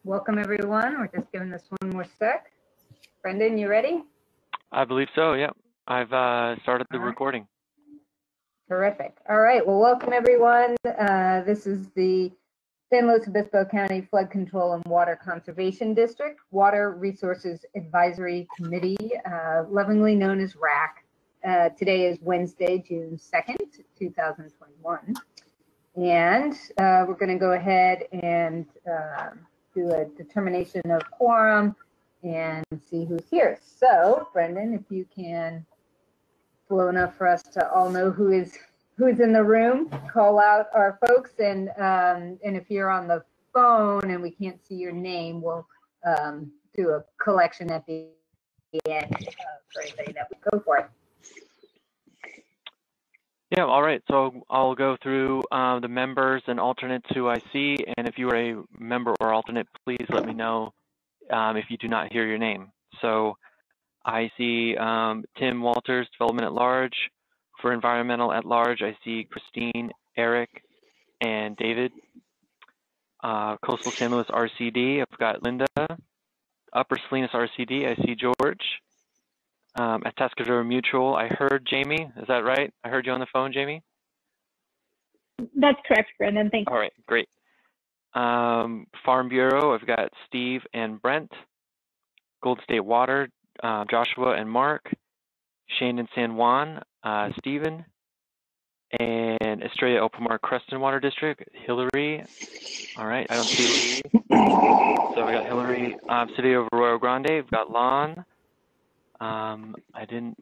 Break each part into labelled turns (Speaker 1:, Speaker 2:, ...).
Speaker 1: welcome everyone. We're just giving this one more sec. Brendan, you ready?
Speaker 2: I believe so, yeah. I've started the recording.
Speaker 1: Terrific. All right, well, welcome everyone. This is the San Luis Obispo County Flood Control and Water Conservation District Water Resources Advisory Committee, lovingly known as WRAC. Today is Wednesday, June 2nd, 2021. And we're going to go ahead and do a determination of quorum and see who's here. So, Brendan, if you can slow enough for us to all know who's in the room, call out our folks, and if you're on the phone and we can't see your name, we'll do a collection at the end for anybody that would go for it.
Speaker 2: Yeah, all right. So I'll go through the members and alternates who I see, and if you are a member or alternate, please let me know if you do not hear your name. So I see Tim Walters, Development at Large. For Environmental at Large, I see Christine, Eric, and David. Coastal San Luis RCD, I've got Linda. Upper Salinas RCD, I see George. Atascadero Mutual, I heard Jamie. Is that right? I heard you on the phone, Jamie?
Speaker 3: That's correct, Brendan. Thanks.
Speaker 2: All right, great. Farm Bureau, I've got Steve and Brent. Gold State Water, Joshua and Mark. Shane and San Juan, Stephen. And Estrella Opomar Creston Water District, Hillary. All right, I don't see Lee. So we got Hillary. City of Arroyo Grande, we've got Lon. I don't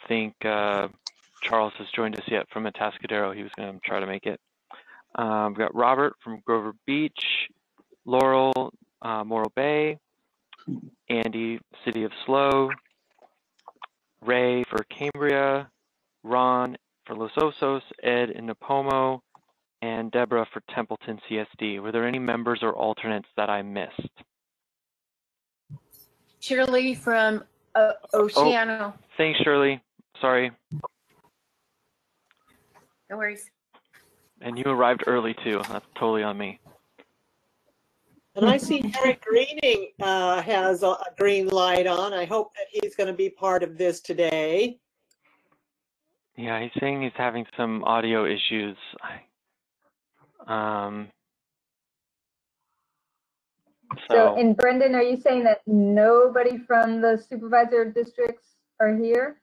Speaker 2: think Charles has joined us yet from Atascadero. He was going to try to make it. We've got Robert from Grover Beach, Laurel, Morro Bay, Andy, City of Slow, Ray for Cambria, Ron for Los Osos, Ed in Napomo, and Deborah for Templeton CSD. Were there any members or alternates that I missed?
Speaker 4: Shirley from Oceano.
Speaker 2: Oh, thanks, Shirley. Sorry.
Speaker 4: No worries.
Speaker 2: And you arrived early too. That's totally on me.
Speaker 5: And I see Eric Greening has a green light on. I hope that he's going to be part of this today.
Speaker 2: Yeah, he's saying he's having some audio issues.
Speaker 1: So, and Brendan, are you saying that nobody from the supervisor districts are here?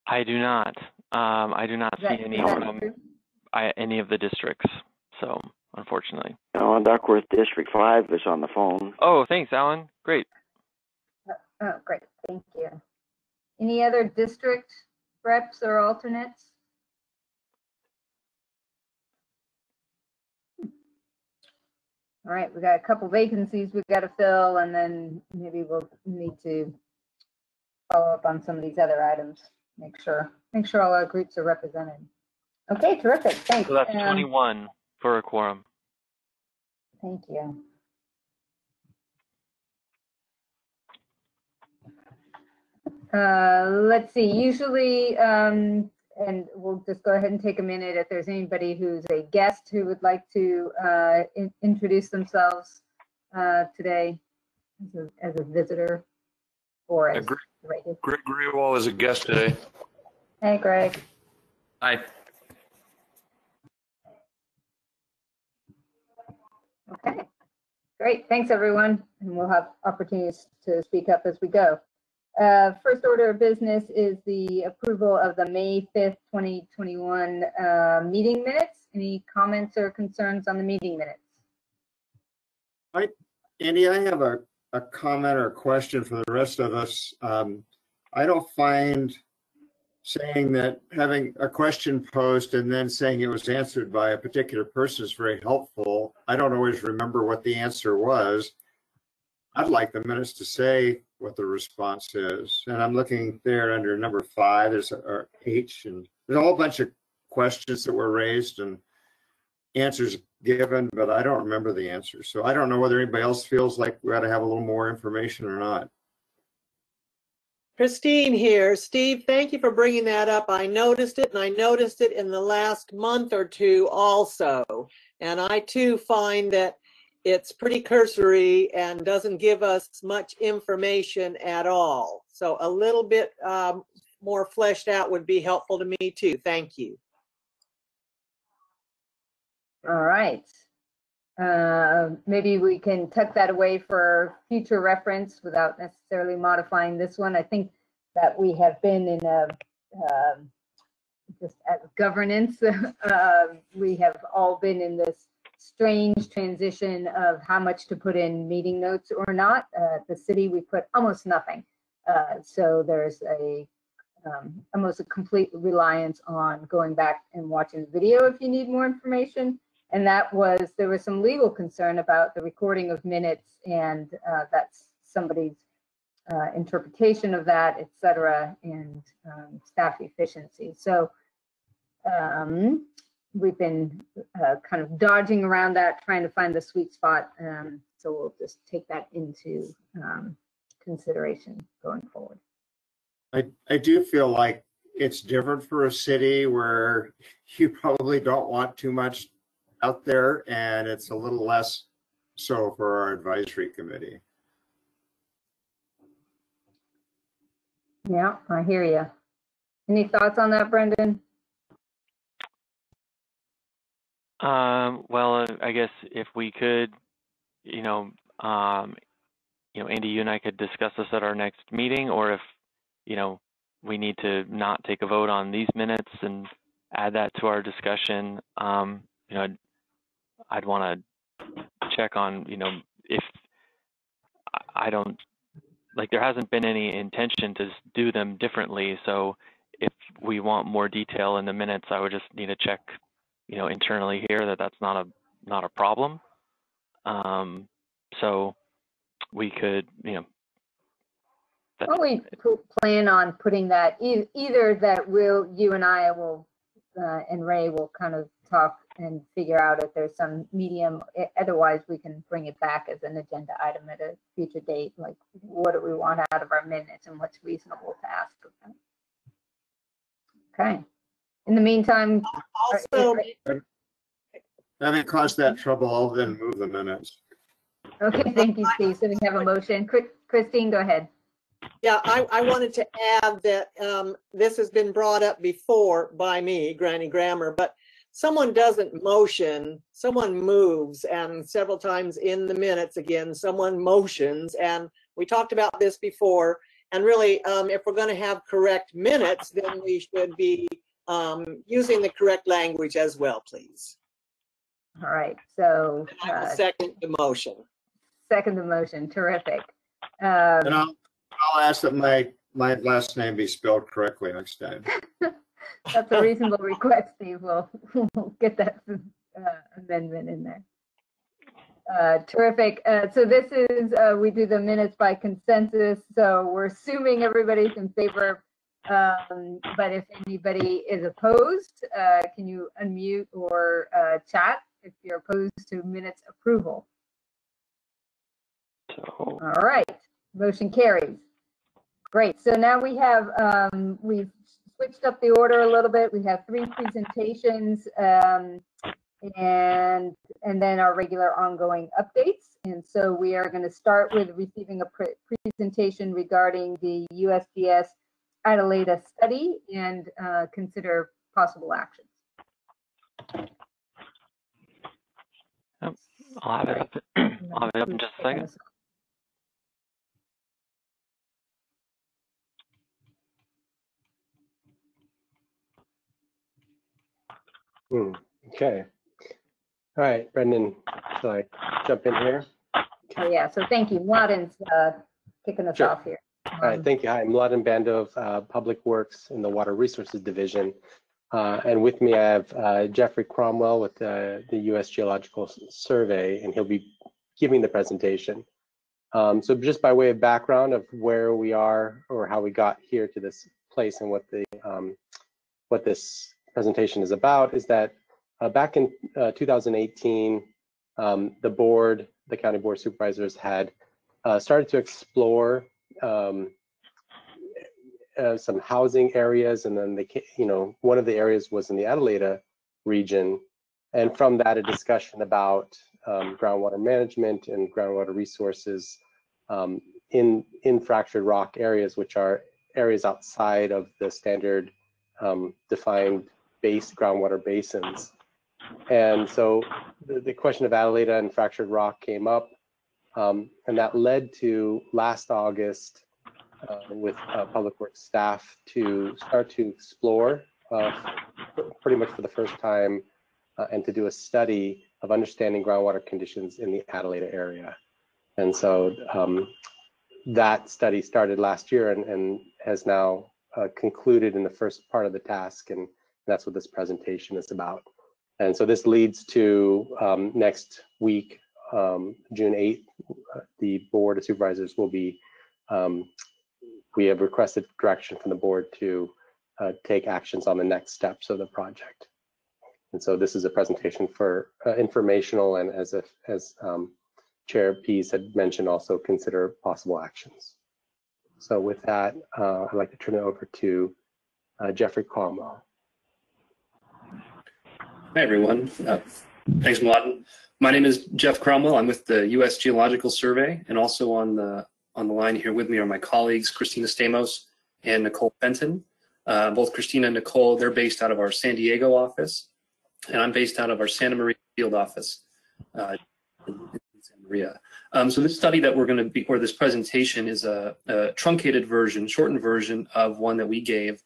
Speaker 2: I do not. I do not see any from any of the districts. So, unfortunately.
Speaker 6: Alan Duckworth, District 5 is on the phone.
Speaker 2: Oh, thanks, Alan. Great.
Speaker 1: Oh, great. Thank you. Any other district reps or alternates? All right, we got a couple vacancies we've got to fill, and then maybe we'll need to follow up on some of these other items. Make sure all our groups are represented. Okay, terrific. Thanks.
Speaker 2: So that's 21 for a quorum.
Speaker 1: Thank you. Let's see. Usually, and we'll just go ahead and take a minute if there's anybody who's a guest who would like to introduce themselves today as a visitor or as
Speaker 7: Greg Grewal is a guest today.
Speaker 1: Hey, Greg.
Speaker 7: Hi.
Speaker 1: Okay, great. Thanks, everyone. And we'll have opportunities to speak up as we go. First order of business is the approval of the May 5th, 2021 meeting minutes. Any comments or concerns on the meeting minutes?
Speaker 8: Andy, I have a comment or a question for the rest of us. I don't find saying that having a question posed and then saying it was answered by a particular person is very helpful. I don't always remember what the answer was. I'd like the minutes to say what the response is. And I'm looking there under number 5, there's H, and there's a whole bunch of questions that were raised and answers given, but I don't remember the answer. So I don't know whether anybody else feels like we ought to have a little more information or not.
Speaker 5: Christine here. Steve, thank you for bringing that up. I noticed it, and I noticed it in the last month or two also. And I too find that it's pretty cursory and doesn't give us much information at all. So a little bit more fleshed out would be helpful to me too. Thank you.
Speaker 1: All right. Maybe we can tuck that away for future reference without necessarily modifying this one. I think that we have been in a, just as governance, we have all been in this strange transition of how much to put in meeting notes or not. The city, we put almost nothing. So there's a almost a complete reliance on going back and watching the video if you need more information. And that was, there was some legal concern about the recording of minutes, and that's somebody's interpretation of that, et cetera, and staff efficiency. So we've been kind of dodging around that, trying to find the sweet spot. So we'll just take that into consideration going forward.
Speaker 8: I do feel like it's different for a city where you probably don't want too much out there, and it's a little less so for our advisory committee.
Speaker 1: Yeah, I hear you. Any thoughts on that, Brendan?
Speaker 2: Well, I guess if we could, Andy, you and I could discuss this at our next meeting, or if, we need to not take a vote on these minutes and add that to our discussion, I'd want to check on, if I don't, like, there hasn't been any intention to do them differently. So if we want more detail in the minutes, I would just need to check, internally here that that's not a problem. So we could,
Speaker 1: Well, we plan on putting that either that you and I will and Ray will kind of talk and figure out if there's some medium. Otherwise, we can bring it back as an agenda item at a future date. Like, what do we want out of our minutes and what's reasonable to ask of them? Okay. In the meantime,
Speaker 5: Also,
Speaker 8: having caused that trouble, I'll then move the minutes.
Speaker 1: okay, thank you, Steve. So we have a motion. Christine, go ahead.
Speaker 5: yeah, I wanted to add that this has been brought up before by me, Granny Grammer, but someone doesn't motion, someone moves, and several times in the minutes, again, someone motions, and we talked about this before, and really, if we're going to have correct minutes, then we should be using the correct language as well, please.
Speaker 1: All right, so
Speaker 5: I will second the motion.
Speaker 1: Second the motion, terrific.
Speaker 8: And I'll ask that my last name be spelled correctly next time.
Speaker 1: That's a reasonable request, Steve. We'll get that amendment in there. Terrific. So this is, we do the minutes by consensus. So we're assuming everybody's in favor. But if anybody is opposed, can you unmute or chat if you're opposed to minutes approval?
Speaker 2: so
Speaker 1: All right, motion carries. Great. So now we have, we've switched up the order a little bit. We have 3 presentations and then our regular ongoing updates. And so we are going to start with receiving a presentation regarding the USGS Adelaida study and consider possible actions.
Speaker 2: I'll have it up. I'll have it up in just a second.
Speaker 9: Okay. All right, Brendan, shall I jump in here?
Speaker 1: Oh, yeah, so thank you. Mladen's kicking us off here.
Speaker 9: All right, thank you. Hi, I'm Mladen Bando of Public Works in the Water Resources Division. And with me, I have Jeffrey Cromwell with the U.S. Geological Survey, and he'll be giving the presentation. So just by way of background of where we are or how we got here to this place and what this presentation is about is that back in 2018, the County Board of Supervisors had started to explore some housing areas, and then one of the areas was in the Adelaida region, and from that a discussion about groundwater management and groundwater resources in fractured rock areas, which are areas outside of the standard defined groundwater basins. And so the question of Adelaida and fractured rock came up, and that led to last August with Public Works staff to start to explore pretty much for the first time and to do a study of understanding groundwater conditions in the Adelaida area. And so that study started last year and has now concluded in the first part of the task, and that's what this presentation is about. And so this leads to next week, June 8th, the Board of Supervisors will be, we have requested direction from the board to take actions on the next steps of the project. And so this is a presentation for informational, and as Chair Pease had mentioned, also consider possible actions. So with that, I'd like to turn it over to Jeffrey Cromwell.
Speaker 10: Hi, everyone. Thanks, Mladen. My name is Jeff Cromwell. I'm with the U.S. Geological Survey, and also on the line here with me are my colleagues, Christina Stamos and Nicole Fenton. Both Christina and Nicole, they're based out of our San Diego office, and I'm based out of our Santa Maria field office in Santa Maria. So this study that we're going to be, or this presentation, is a truncated version, shortened version of one that we gave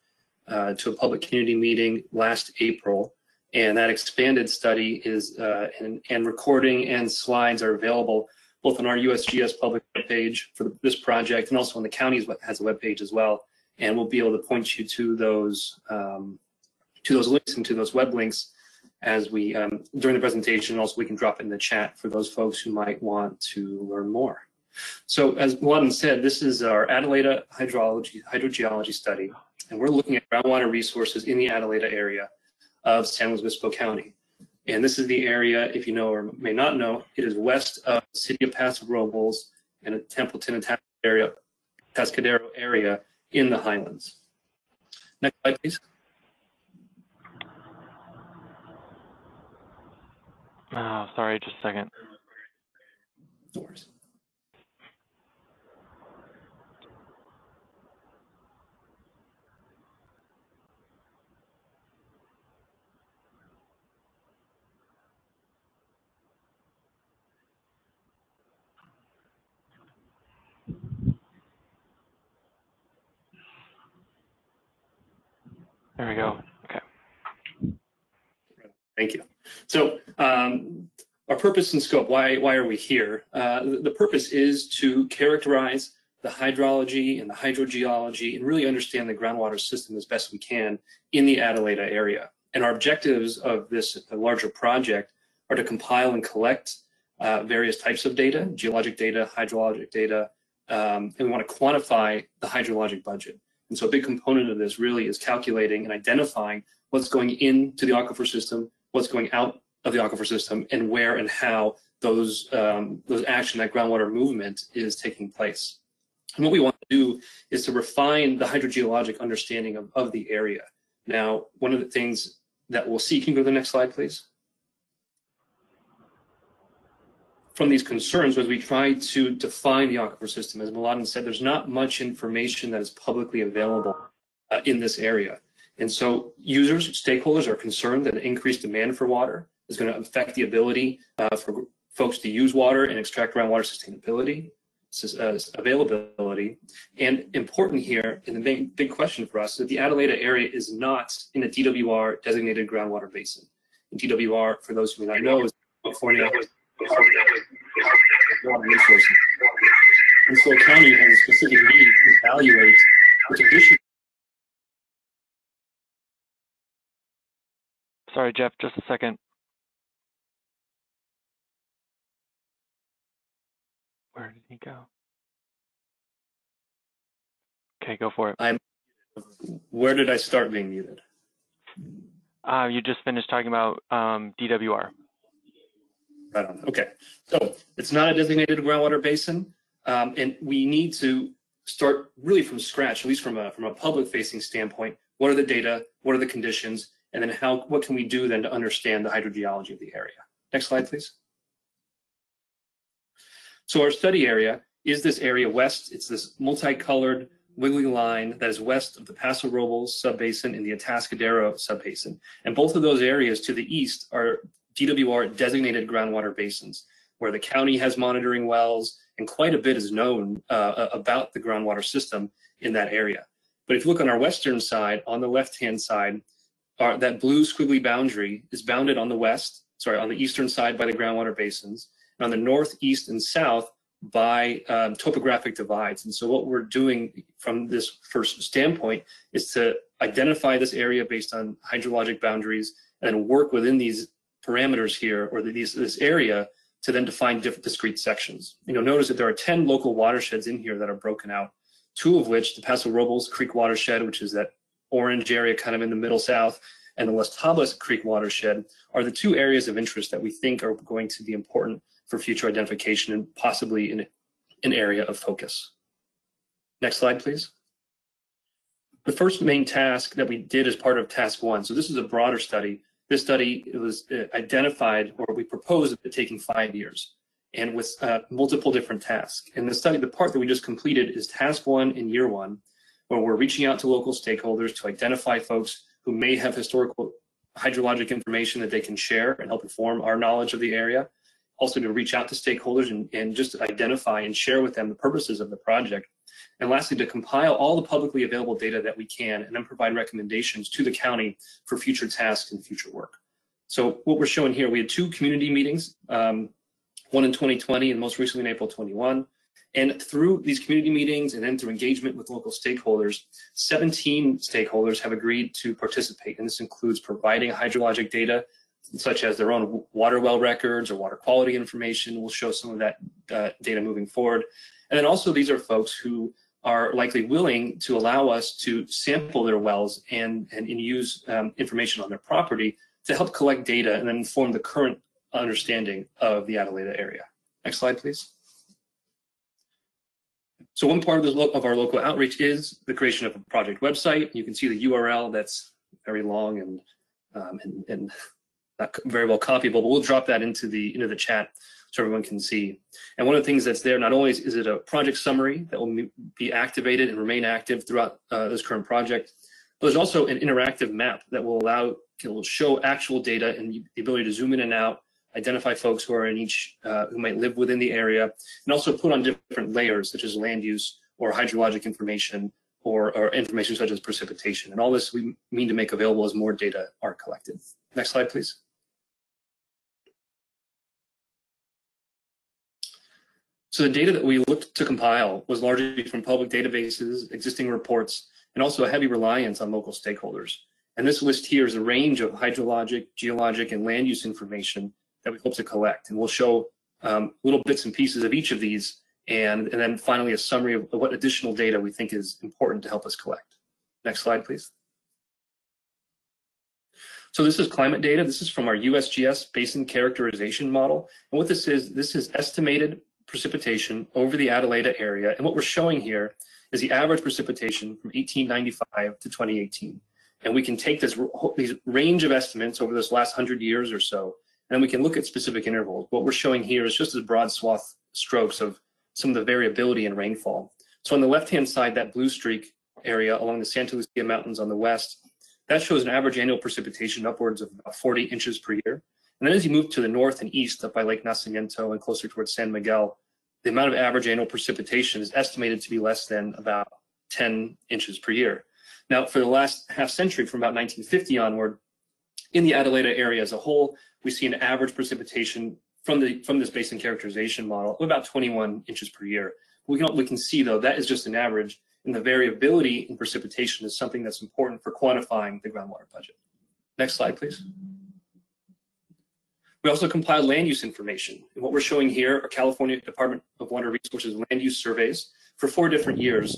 Speaker 10: to a public community meeting last April. And that expanded study is, and recording and slides are available both on our USGS public page for this project, and also on the county's has a web page as well. And we'll be able to point you to those links and to those web links as we during the presentation. Also, we can drop it in the chat for those folks who might want to learn more. So, as Mladen said, this is our Adelaida hydrogeology study, and we're looking at groundwater resources in the Adelaida area of San Luis Obispo County. And this is the area, if you know or may not know, it is west of the city of Paso Robles and a Templeton and Tascadero area in the Highlands. Next slide, please.
Speaker 2: Oh, sorry, just a second.
Speaker 10: No worries.
Speaker 2: There we go. Okay.
Speaker 10: Thank you. So our purpose and scope, why are we here? The purpose is to characterize the hydrology and the hydrogeology and really understand the groundwater system as best we can in the Adelaida area. And our objectives of this larger project are to compile and collect various types of data, geologic data, hydrologic data, and we want to quantify the hydrologic budget. And so a big component of this really is calculating and identifying what's going into the aquifer system, what's going out of the aquifer system, and where and how those action, that groundwater movement, is taking place. And what we want to do is to refine the hydrogeologic understanding of the area. Now, one of the things that we'll see, can you go to the next slide, please? From these concerns, as we try to define the aquifer system, as Mladen said, there's not much information that is publicly available in this area. And so users, stakeholders are concerned that increased demand for water is going to affect the ability for folks to use water and extract groundwater sustainability, availability. And important here, and the big question for us, is that the Adelaida area is not in a DWR designated groundwater basin. And DWR, for those who may not know, is California water resources. And so a county has a specific need to evaluate the conditions.
Speaker 2: Sorry, Jeff, just a second. Where did he go? Okay, go for it.
Speaker 10: Where did I start being muted?
Speaker 2: You just finished talking about DWR.
Speaker 10: Right on. Okay, so it's not a designated groundwater basin, and we need to start really from scratch, at least from a public-facing standpoint. What are the data? What are the conditions? And then what can we do then to understand the hydrogeology of the area? Next slide, please. So our study area is this area west. It's this multicolored wiggly line that is west of the Paso Robles subbasin and the Atascadero subbasin. And both of those areas to the east are DWR designated groundwater basins, where the county has monitoring wells and quite a bit is known about the groundwater system in that area. But if you look on our western side, on the left-hand side, that blue squiggly boundary is bounded on the eastern side by the groundwater basins, and on the north, east, and south by topographic divides. And so what we're doing from this first standpoint is to identify this area based on hydrologic boundaries and work within these parameters here, or this area, to then define different discrete sections. You'll notice that there are 10 local watersheds in here that are broken out, 2 of which, the Paso Robles Creek watershed, which is that orange area kind of in the middle south, and the Las Tablas Creek watershed, are the 2 areas of interest that we think are going to be important for future identification and possibly in an area of focus. Next slide, please. The first main task that we did as part of task 1, so this is a broader study. This study was identified, or we proposed it taking 5 years, and with multiple different tasks. And the study, the part that we just completed, is task 1 in year 1, where we're reaching out to local stakeholders to identify folks who may have historical hydrologic information that they can share and help inform our knowledge of the area. Also to reach out to stakeholders and just identify and share with them the purposes of the project. And lastly, to compile all the publicly available data that we can and then provide recommendations to the county for future tasks and future work. So what we're showing here, we had 2 community meetings, one in 2020 and most recently in April 21. And through these community meetings and then through engagement with local stakeholders, 17 stakeholders have agreed to participate. And this includes providing hydrologic data, such as their own water well records or water quality information. We'll show some of that data moving forward. And then also these are folks who are likely willing to allow us to sample their wells and use information on their property to help collect data and then inform the current understanding of the Adelaida area. Next slide, please. So one part of our local outreach is the creation of a project website. You can see the URL that's very long and not very well copyable, but we'll drop that into the chat so everyone can see. And one of the things that's there, not only is it a project summary that will be activated and remain active throughout this current project, but there's also an interactive map that will show actual data and the ability to zoom in and out, identify folks who are in each, who might live within the area, and also put on different layers such as land use or hydrologic information or information such as precipitation. And all this we mean to make available as more data are collected. Next slide, please. So the data that we looked to compile was largely from public databases, existing reports, and also a heavy reliance on local stakeholders. And this list here is a range of hydrologic, geologic, and land use information that we hope to collect. And we'll show little bits and pieces of each of these, and then finally a summary of what additional data we think is important to help us collect. Next slide, please. So this is climate data. This is from our USGS basin characterization model. And what this is estimated precipitation over the Adelaida area. And what we're showing here is the average precipitation from 1895 to 2018. And we can take these range of estimates over this last 100 years or so, and we can look at specific intervals. What we're showing here is just as broad swath strokes of some of the variability in rainfall. So on the left-hand side, that blue streak area along the Santa Lucia Mountains on the west, that shows an average annual precipitation upwards of about 40 inches per year. And then as you move to the north and east up by Lake Nacimiento and closer towards San Miguel, the amount of average annual precipitation is estimated to be less than about 10 inches per year. Now, for the last half century, from about 1950 onward, in the Adelaida area as a whole, we see an average precipitation from this basin characterization model of about 21 inches per year. We can see, though, that is just an average, and the variability in precipitation is something that's important for quantifying the groundwater budget. Next slide, please. We also compiled land use information. And what we're showing here are California Department of Water Resources land use surveys for 4 different years,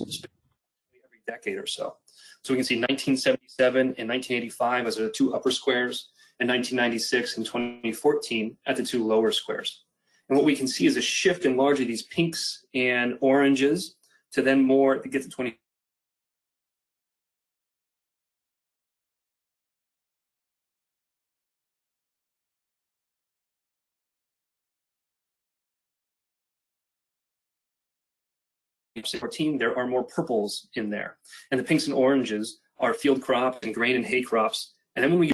Speaker 10: every decade or so. So we can see 1977 and 1985 as the 2 upper squares, and 1996 and 2014 at the 2 lower squares. And what we can see is a shift in largely these pinks and oranges to then more to get to 20 14, there are more purples in there. And the pinks and oranges are field crops and grain and hay crops. And then when we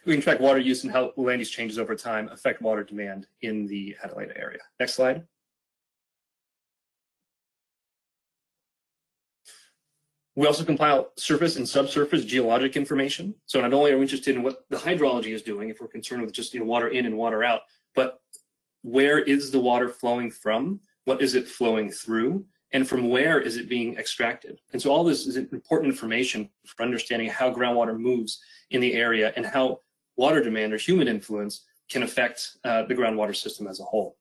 Speaker 10: we can track water use and how land use changes over time affect water demand in the Adelaide area. Next slide. We also compile surface and subsurface geologic information. So not only are we interested in what the hydrology is doing, if we're concerned with just water in and water out, but where is the water flowing from? What is it flowing through? And from where is it being extracted? And so all this is important information for understanding how groundwater moves in the area and how water demand or human influence can affect the groundwater system as a whole.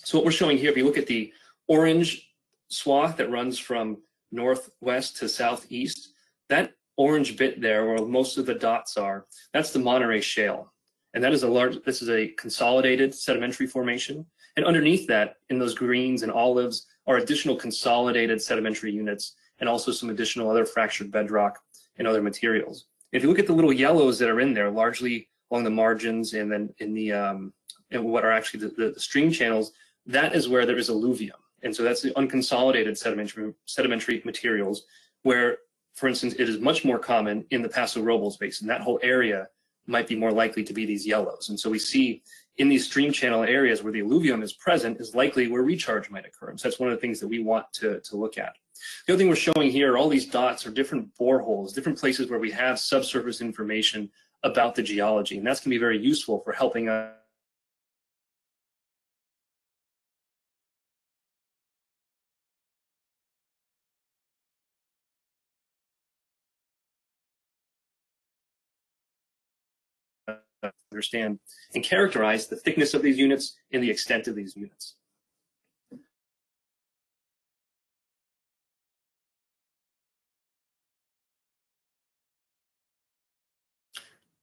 Speaker 10: So what we're showing here, if you look at the orange swath that runs from northwest to southeast, that orange bit there where most of the dots are, that's the Monterey Shale. And that is this is a consolidated sedimentary formation. And underneath that, in those greens and olives, are additional consolidated sedimentary units and also some additional other fractured bedrock and other materials. If you look at the little yellows that are in there, largely along the margins and then in the in what are actually the stream channels, that is where there is alluvium. And so that's the unconsolidated sedimentary materials where, for instance, it is much more common in the Paso Robles Basin. That whole area might be more likely to be these yellows. And so we see in these stream channel areas where the alluvium is present is likely where recharge might occur. And so that's one of the things that we want to look at. The other thing we're showing here, all these dots are different boreholes, different places where we have subsurface information about the geology. And that's going to be very useful for helping us understand and characterize the thickness of these units and the extent of these units.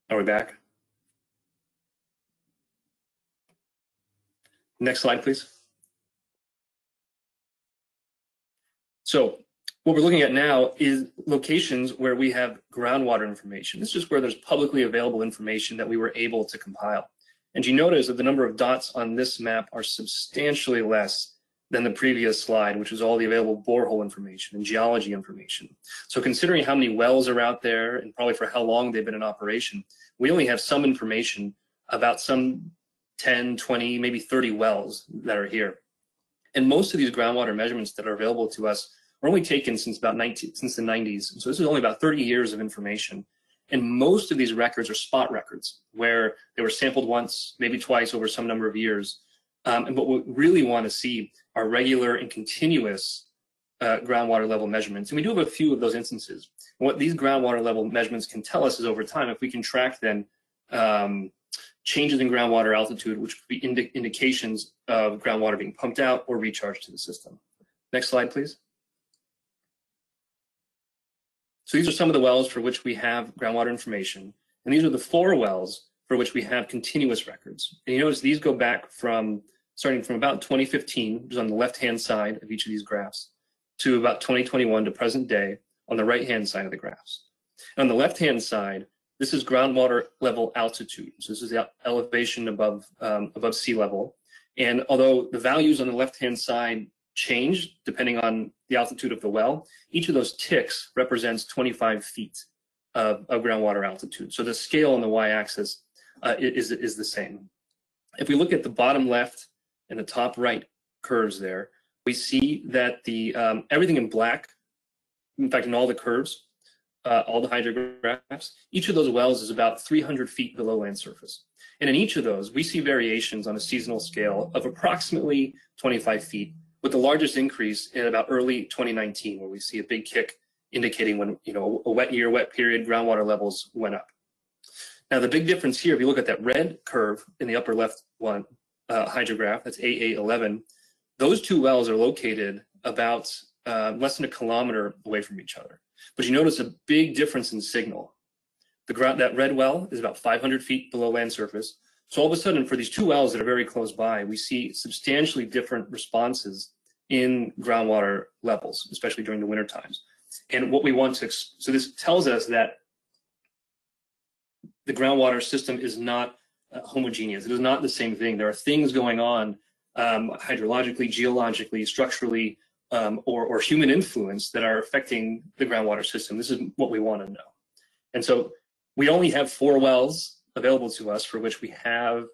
Speaker 10: Are we back? Next slide, please. So what we're looking at now is locations where we have groundwater information. This is just where there's publicly available information that we were able to compile. And you notice that the number of dots on this map are substantially less than the previous slide, which was all the available borehole information and geology information. So considering how many wells are out there and probably for how long they've been in operation, we only have some information about some 10, 20, maybe 30 wells that are here. And most of these groundwater measurements that are available to us were only taken since the 90s. So this is only about 30 years of information. And most of these records are spot records where they were sampled once, maybe twice over some number of years. And what we really want to see are regular and continuous groundwater level measurements. And we do have a few of those instances. And what these groundwater level measurements can tell us is over time, if we can track then changes in groundwater altitude, which could be indications of groundwater being pumped out or recharged to the system. Next slide, please. So these are some of the wells for which we have groundwater information. And these are the 4 wells for which we have continuous records. And you notice these go back from, starting from about 2015, which is on the left-hand side of each of these graphs, to about 2021 to present day on the right-hand side of the graphs. And on the left-hand side, this is groundwater level altitude. So this is the elevation above sea level. And although the values on the left-hand side change depending on the altitude of the well, each of those ticks represents 25 feet of groundwater altitude. So the scale on the y-axis is the same. If we look at the bottom left and the top right curves there, we see that the everything in black, in fact, in all the curves, all the hydrographs, each of those wells is about 300 feet below land surface. And in each of those, we see variations on a seasonal scale of approximately 25 feet, with the largest increase in about early 2019, where we see a big kick indicating when, a wet year, wet period, groundwater levels went up. Now, the big difference here, if you look at that red curve in the upper left one, hydrograph, that's AA11, those 2 wells are located about less than a kilometer away from each other. But you notice a big difference in signal. That red well is about 500 feet below land surface. So all of a sudden, for these 2 wells that are very close by, we see substantially different responses in groundwater levels, especially during the winter times. And what we want to, so this tells us that the groundwater system is not homogeneous. It is not the same thing. There are things going on hydrologically, geologically, structurally, or human influence that are affecting the groundwater system. This is what we want to know. And so we only have 4 wells available to us for which we have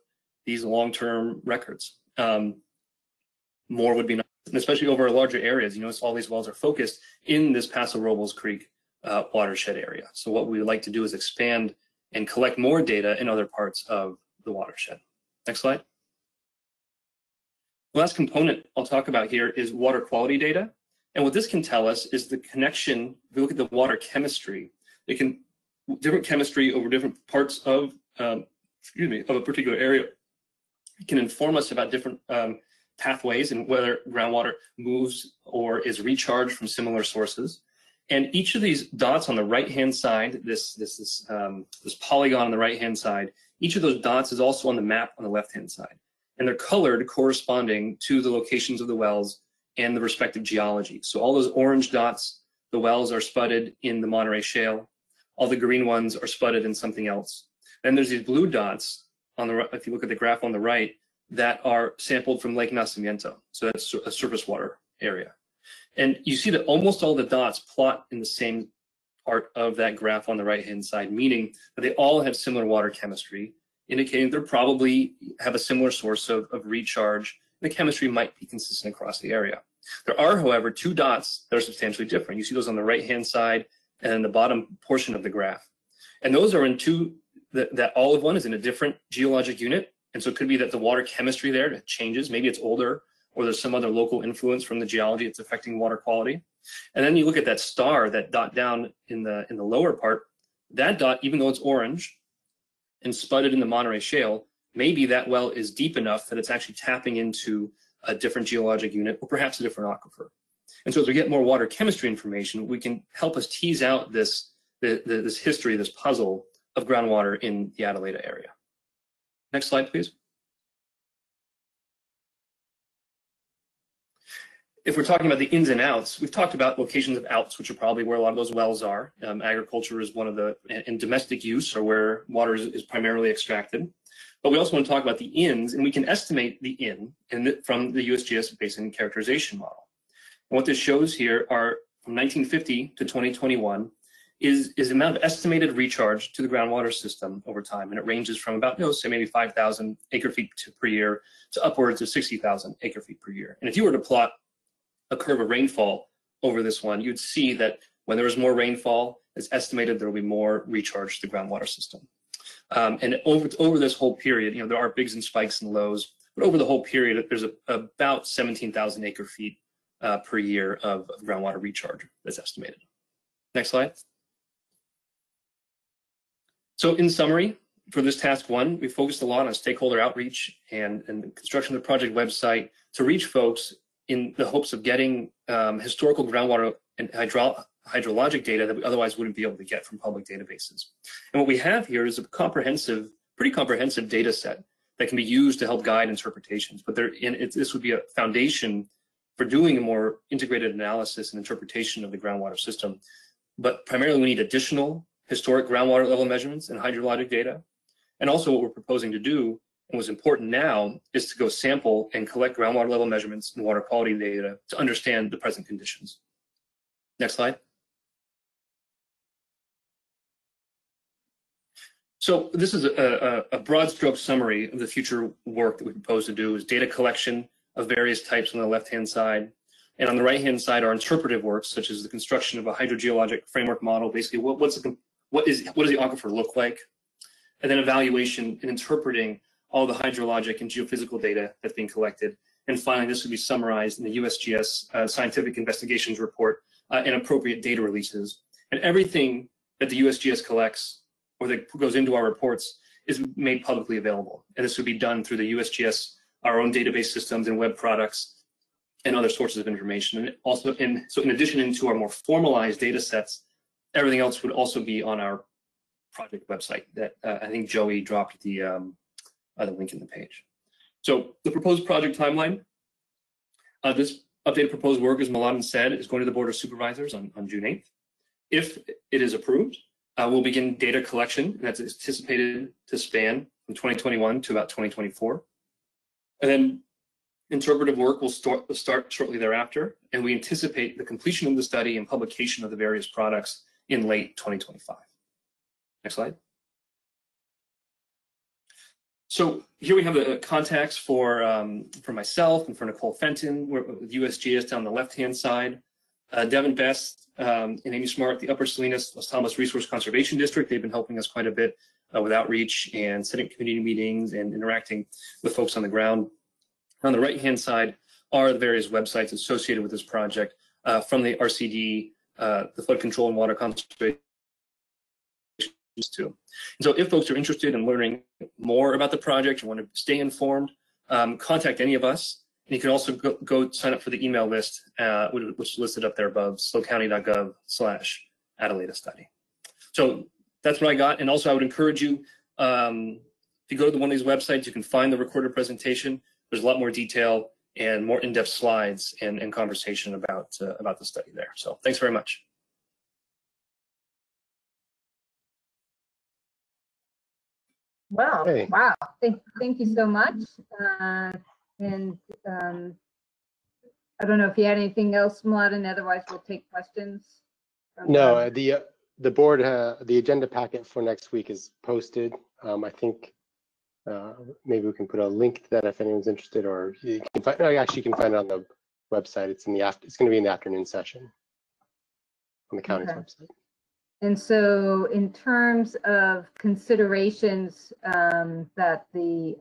Speaker 10: these long-term records. More would be nice, and especially over larger areas. You notice all these wells are focused in this Paso Robles Creek watershed area. So what we would like to do is expand and collect more data in other parts of the watershed. Next slide. The last component I'll talk about here is water quality data. And what this can tell us is the connection. If we look at the water chemistry, different chemistry over different parts of, of a particular area can inform us about different pathways and whether groundwater moves or is recharged from similar sources. And each of these dots on the right-hand side, this polygon on the right-hand side, each of those dots is also on the map on the left-hand side. And they're colored corresponding to the locations of the wells and the respective geology. So all those orange dots, the wells are spudded in the Monterey Shale. All the green ones are spudded in something else. Then there's these blue dots on the, if you look at the graph on the right, that are sampled from Lake Nacimiento. So that's a surface water area. And you see that almost all the dots plot in the same part of that graph on the right-hand side, meaning that they all have similar water chemistry, indicating they probably have a similar source of recharge. The chemistry might be consistent across the area. There are, however, 2 dots that are substantially different. You see those on the right-hand side and the bottom portion of the graph. And those are in that olive one is in a different geologic unit. And so it could be that the water chemistry there changes. Maybe it's older, or there's some other local influence from the geology that's affecting water quality. And then you look at that star, that dot down in the lower part. That dot, even though it's orange and spudded in the Monterey Shale, maybe that well is deep enough that it's actually tapping into a different geologic unit or perhaps a different aquifer. And so as we get more water chemistry information, we can help us tease out this history, this puzzle of groundwater in the Adelaida area. Next slide, please. If we're talking about the ins and outs, we've talked about locations of outs, which are probably where a lot of those wells are. Agriculture is one of the, and domestic use are where water is primarily extracted. But we also want to talk about the ins, and we can estimate the in from the USGS Basin Characterization Model. And what this shows here are from 1950 to 2021 is the amount of estimated recharge to the groundwater system over time. And it ranges from about, say maybe 5,000 acre-feet per year to upwards of 60,000 acre-feet per year. And if you were to plot a curve of rainfall over this one, you'd see that when there is more rainfall, it's estimated there will be more recharge to the groundwater system. And over this whole period, there are bigs and spikes and lows, but over the whole period, there's about 17,000 acre-feet per year of groundwater recharge that's estimated. Next slide. So in summary, for this task 1, we focused a lot on stakeholder outreach and the construction of the project website to reach folks in the hopes of getting historical groundwater and hydrologic data that we otherwise wouldn't be able to get from public databases. And what we have here is a pretty comprehensive data set that can be used to help guide interpretations. But this would be a foundation for doing a more integrated analysis and interpretation of the groundwater system. But primarily we need additional historic groundwater level measurements and hydrologic data. And also what we're proposing to do, and what's important now, is to go sample and collect groundwater level measurements and water quality data to understand the present conditions. Next slide. So this is a broad stroke summary of the future work that we propose to do is data collection of various types on the left-hand side. And on the right-hand side are interpretive works, such as the construction of a hydrogeologic framework model. Basically, what does the aquifer look like? And then evaluation and interpreting all the hydrologic and geophysical data that's being collected. And finally, this would be summarized in the USGS Scientific Investigations Report and appropriate data releases. And everything that the USGS collects or that goes into our reports is made publicly available. And this would be done through the USGS, our own database systems and web products and other sources of information. And also, so in addition to our more formalized data sets, everything else would also be on our project website that I think Joey dropped the link in the page. So the proposed project timeline, this updated proposed work, as Mladen said, is going to the Board of Supervisors on June 8th. If it is approved, We'll begin data collection, and that's anticipated to span from 2021 to about 2024. And then interpretive work will start shortly thereafter, and we anticipate the completion of the study and publication of the various products in late 2025. Next slide. So here we have the contacts for myself and for Nicole Fenton. We're with USGS down the left-hand side. Devin Best and Amy Smart, the Upper Salinas Los Tamas Resource Conservation District. They've been helping us quite a bit with outreach and setting community meetings and interacting with folks on the ground. On the right-hand side are the various websites associated with this project from the RCD, the Flood Control and Water Conservation too. And so if folks are interested in learning more about the project and want to stay informed, contact any of us. And you can also go sign up for the email list, which is listed up there above, slowcounty.gov/Adelaida study. So that's what I got. And also I would encourage you, if you go to one of these websites, you can find the recorded presentation. There's a lot more detail and more in-depth slides and conversation about the study there. So thanks very much.
Speaker 1: Well,
Speaker 9: Hey.
Speaker 1: wow. Thank you so much. I don't know if you had anything else, Mladen, otherwise we'll take questions.
Speaker 9: No, the board, the agenda packet for next week is posted. I think maybe we can put a link to that if anyone's interested, or you can find, actually you can find it on the website. It's in the it's going to be in the afternoon session on the county's website.
Speaker 1: And so in terms of considerations that the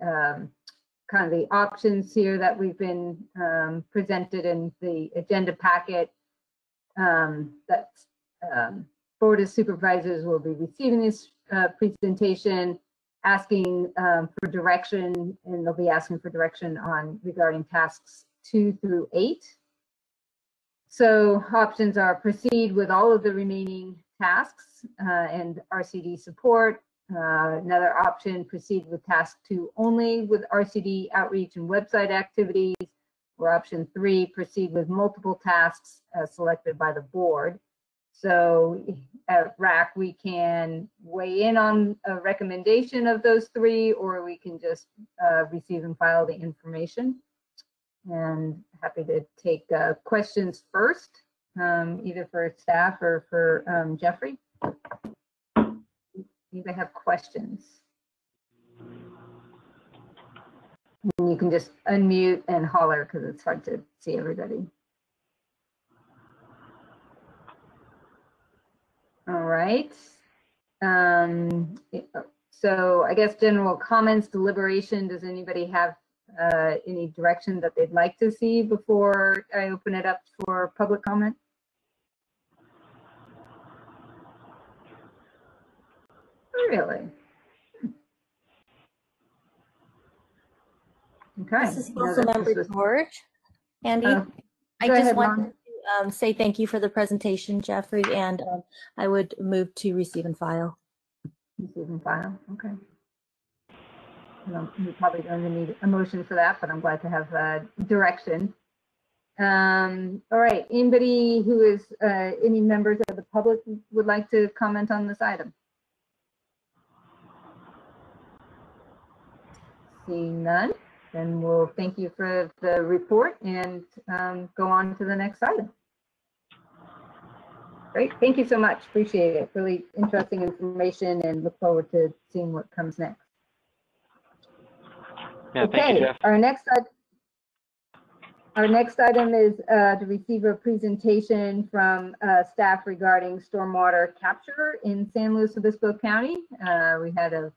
Speaker 1: kind of the options here that we've been presented in the agenda packet, that Board of Supervisors will be receiving this presentation, asking for direction, and they'll be asking for direction on regarding tasks 2 through 8. So options are proceed with all of the remaining tasks and RCD support. Another option, proceed with task 2 only with RCD outreach and website activities. Or option 3, proceed with multiple tasks selected by the board. So at WRAC, we can weigh in on a recommendation of those 3, or we can just receive and file the information. And happy to take questions first, either for staff or for Jeffrey. Anybody have questions? And you can just unmute and holler because it's hard to see everybody. All right. So I guess general comments, deliberation. Does anybody have any direction that they'd like to see before I open it up for public comment? Really? Okay.
Speaker 11: This is Councilmember George. Andy, I
Speaker 1: go
Speaker 11: just
Speaker 1: ahead,
Speaker 11: wanted to say thank you for the presentation, Jeffrey, and I would move to receive and file.
Speaker 1: Receive and file, okay. You probably don't even need a motion for that, but I'm glad to have direction. All right, anybody who is, any members of the public would like to comment on this item? Seeing none, then we'll thank you for the report and go on to the next item. Great, thank you so much, appreciate it. Really interesting information and look forward to seeing what comes next.
Speaker 2: Yeah,
Speaker 1: okay,
Speaker 2: thank you, Jeff.
Speaker 1: Our next item is to receive a presentation from staff regarding stormwater capture in San Luis Obispo County. We had a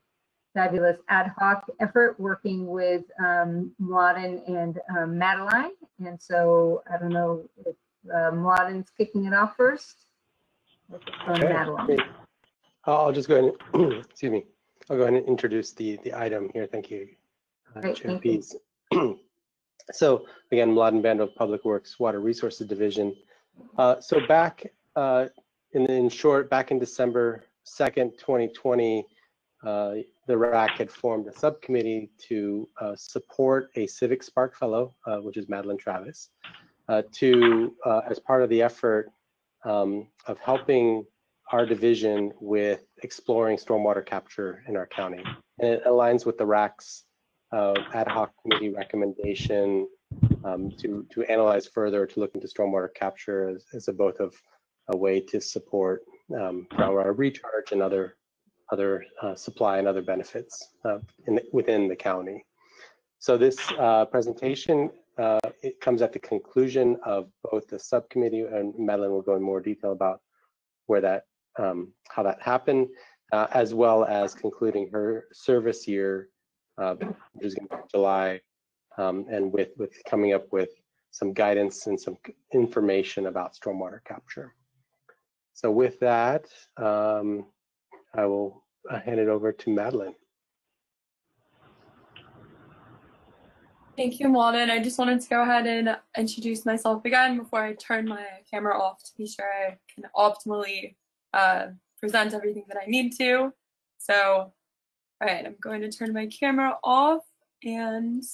Speaker 1: fabulous ad hoc effort working with Mladen and Madeline. And so I don't know if Mladen's kicking it off first.
Speaker 9: Okay. I'll just go ahead and, excuse me, I'll go ahead and introduce the item here. Thank you, Chair Pease. So again, Mladen Bando of Public Works Water Resources Division. So back in short, back in December 2nd, 2020, the WRAC had formed a subcommittee to support a Civic Spark Fellow, which is Madeline Travis, as part of the effort of helping our division with exploring stormwater capture in our county. And it aligns with the WRAC's ad hoc committee recommendation to analyze further, to look into stormwater capture as both of a way to support groundwater recharge and other supply and other benefits within the county. So this presentation, it comes at the conclusion of both the subcommittee, and Madeline will go in more detail about where that, how that happened, as well as concluding her service year, which is going to be July, and with coming up with some guidance and some information about stormwater capture. So with that, I will hand it over to Madeline.
Speaker 12: Thank you, Mladen. I just wanted to go ahead and introduce myself again before I turn my camera off to be sure I can optimally present everything that I need to. So, all right, I'm going to turn my camera off and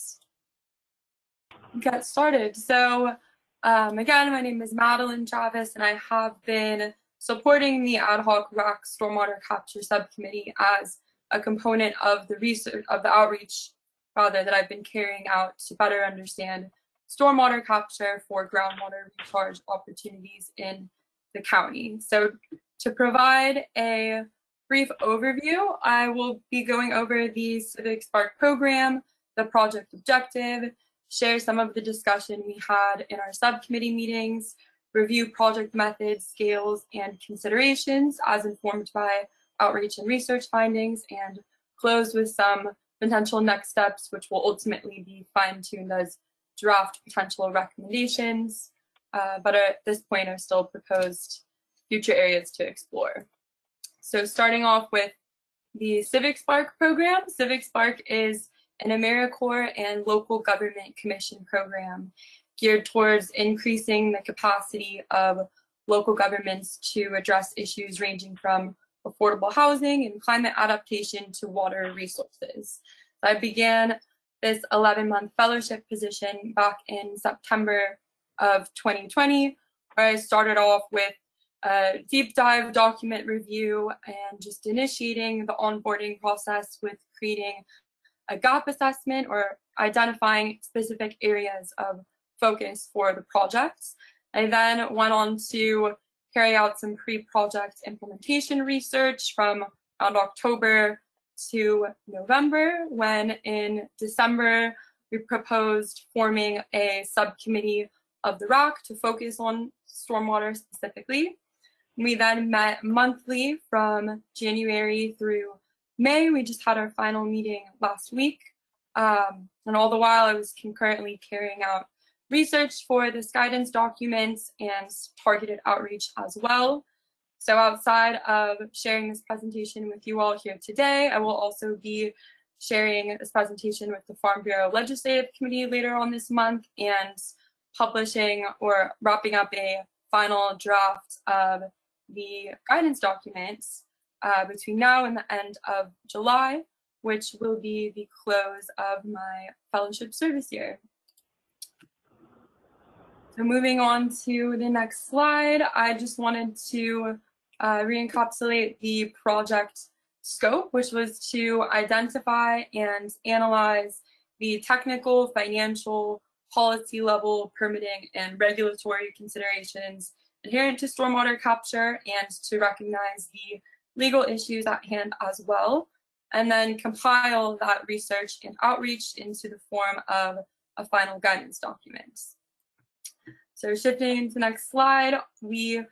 Speaker 12: get started. So, again, my name is Madeline Travis, and I have been supporting the ad hoc WRAC Stormwater Capture Subcommittee as a component of the research, of the outreach rather, that I've been carrying out to better understand stormwater capture for groundwater recharge opportunities in the county. So to provide a brief overview, I will be going over the Civic Spark program, the project objective, share some of the discussion we had in our subcommittee meetings, review project methods, scales, and considerations as informed by outreach and research findings, and close with some potential next steps, which will ultimately be fine-tuned as draft potential recommendations, but at this point are still proposed future areas to explore. So starting off with the Civic Spark program. Civic Spark is an AmeriCorps and local government commission program geared towards increasing the capacity of local governments to address issues ranging from affordable housing and climate adaptation to water resources. I began this 11-month fellowship position back in September of 2020, where I started off with a deep dive document review and just initiating the onboarding process with creating a gap assessment or identifying specific areas of focus for the projects. I then went on to carry out some pre-project implementation research from around October to November, when in December we proposed forming a subcommittee of the WRAC to focus on stormwater specifically. We then met monthly from January through May. We just had our final meeting last week. And all the while I was concurrently carrying out research for this guidance document and targeted outreach as well. So outside of sharing this presentation with you all here today, I will also be sharing this presentation with the Farm Bureau Legislative Committee later on this month and publishing or wrapping up a final draft of the guidance documents between now and the end of July, which will be the close of my fellowship service year. So moving on to the next slide, I just wanted to re-encapsulate the project scope, which was to identify and analyze the technical, financial, policy level, permitting, and regulatory considerations inherent to stormwater capture, and to recognize the legal issues at hand as well, and then compile that research and outreach into the form of a final guidance document. So shifting to the next slide, we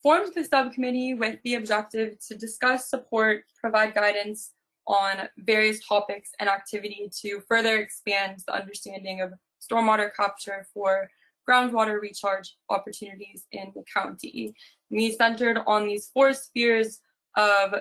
Speaker 12: formed the subcommittee with the objective to discuss, support, provide guidance on various topics and activity to further expand the understanding of stormwater capture for groundwater recharge opportunities in the county. We centered on these four spheres of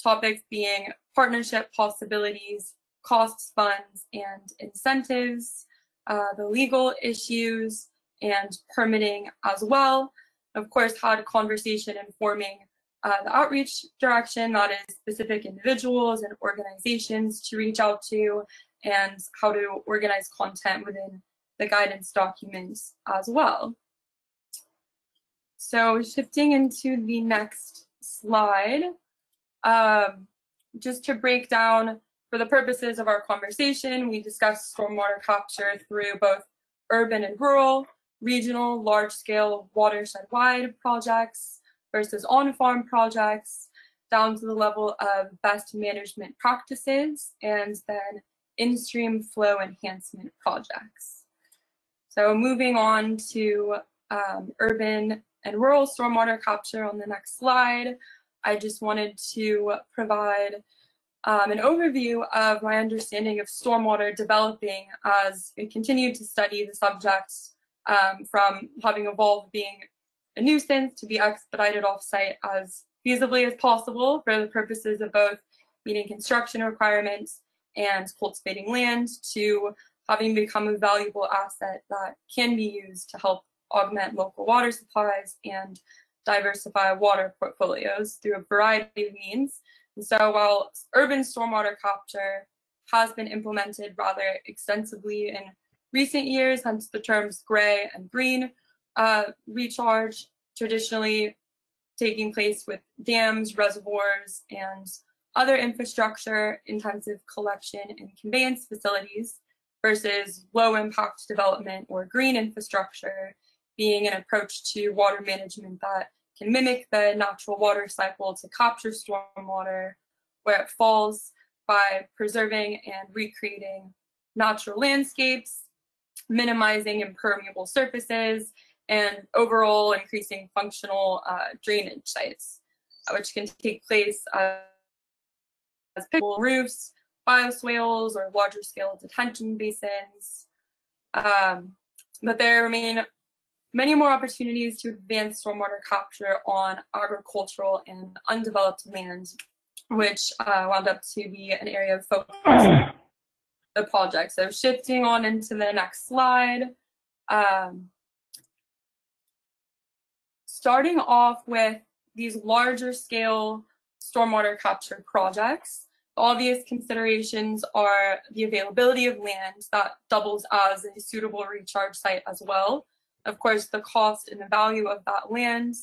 Speaker 12: topics being partnership possibilities, costs, funds, and incentives, the legal issues, and permitting as well. Of course, had a conversation informing the outreach direction, that is specific individuals and organizations to reach out to, and how to organize content within the guidance documents as well. So shifting into the next slide, just to break down, for the purposes of our conversation, we discussed stormwater capture through both urban and rural, regional, large-scale, watershed-wide projects versus on-farm projects, down to the level of best management practices, and then in-stream flow enhancement projects. So moving on to urban and rural stormwater capture on the next slide, I just wanted to provide an overview of my understanding of stormwater developing as we continue to study the subject, from having evolved being a nuisance to be expedited off-site as feasibly as possible for the purposes of both meeting construction requirements and cultivating land, to having become a valuable asset that can be used to help augment local water supplies and diversify water portfolios through a variety of means. And so while urban stormwater capture has been implemented rather extensively in recent years, hence the terms gray and green recharge, traditionally taking place with dams, reservoirs, and other infrastructure intensive collection and conveyance facilities, versus low impact development or green infrastructure being an approach to water management that can mimic the natural water cycle to capture stormwater where it falls, by preserving and recreating natural landscapes, minimizing impermeable surfaces, and overall increasing functional drainage sites, which can take place as pitfall roofs, bioswales, or larger scale detention basins. But there remain many more opportunities to advance stormwater capture on agricultural and undeveloped land, which wound up to be an area of focus of the project. So shifting on into the next slide, starting off with these larger scale stormwater capture projects, obvious considerations are the availability of land that doubles as a suitable recharge site as well. Of course, the cost and the value of that land,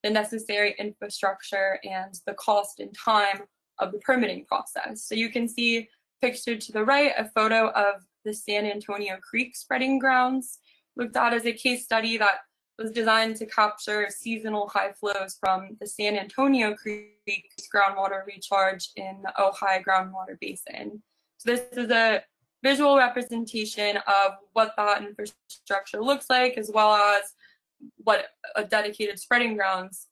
Speaker 12: the necessary infrastructure, and the cost and time of the permitting process. So you can see pictured to the right a photo of the San Antonio Creek spreading grounds, looked at as a case study that was designed to capture seasonal high flows from the San Antonio Creek groundwater recharge in the Ojai groundwater basin. So this is a visual representation of what that infrastructure looks like, as well as what a dedicated spreading grounds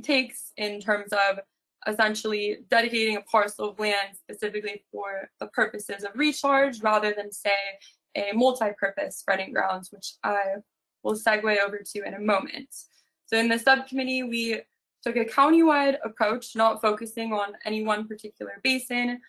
Speaker 12: takes in terms of essentially dedicating a parcel of land specifically for the purposes of recharge, rather than, say, a multi-purpose spreading grounds, which I will segue over to in a moment. So in the subcommittee, we took a countywide approach, not focusing on any one particular basin.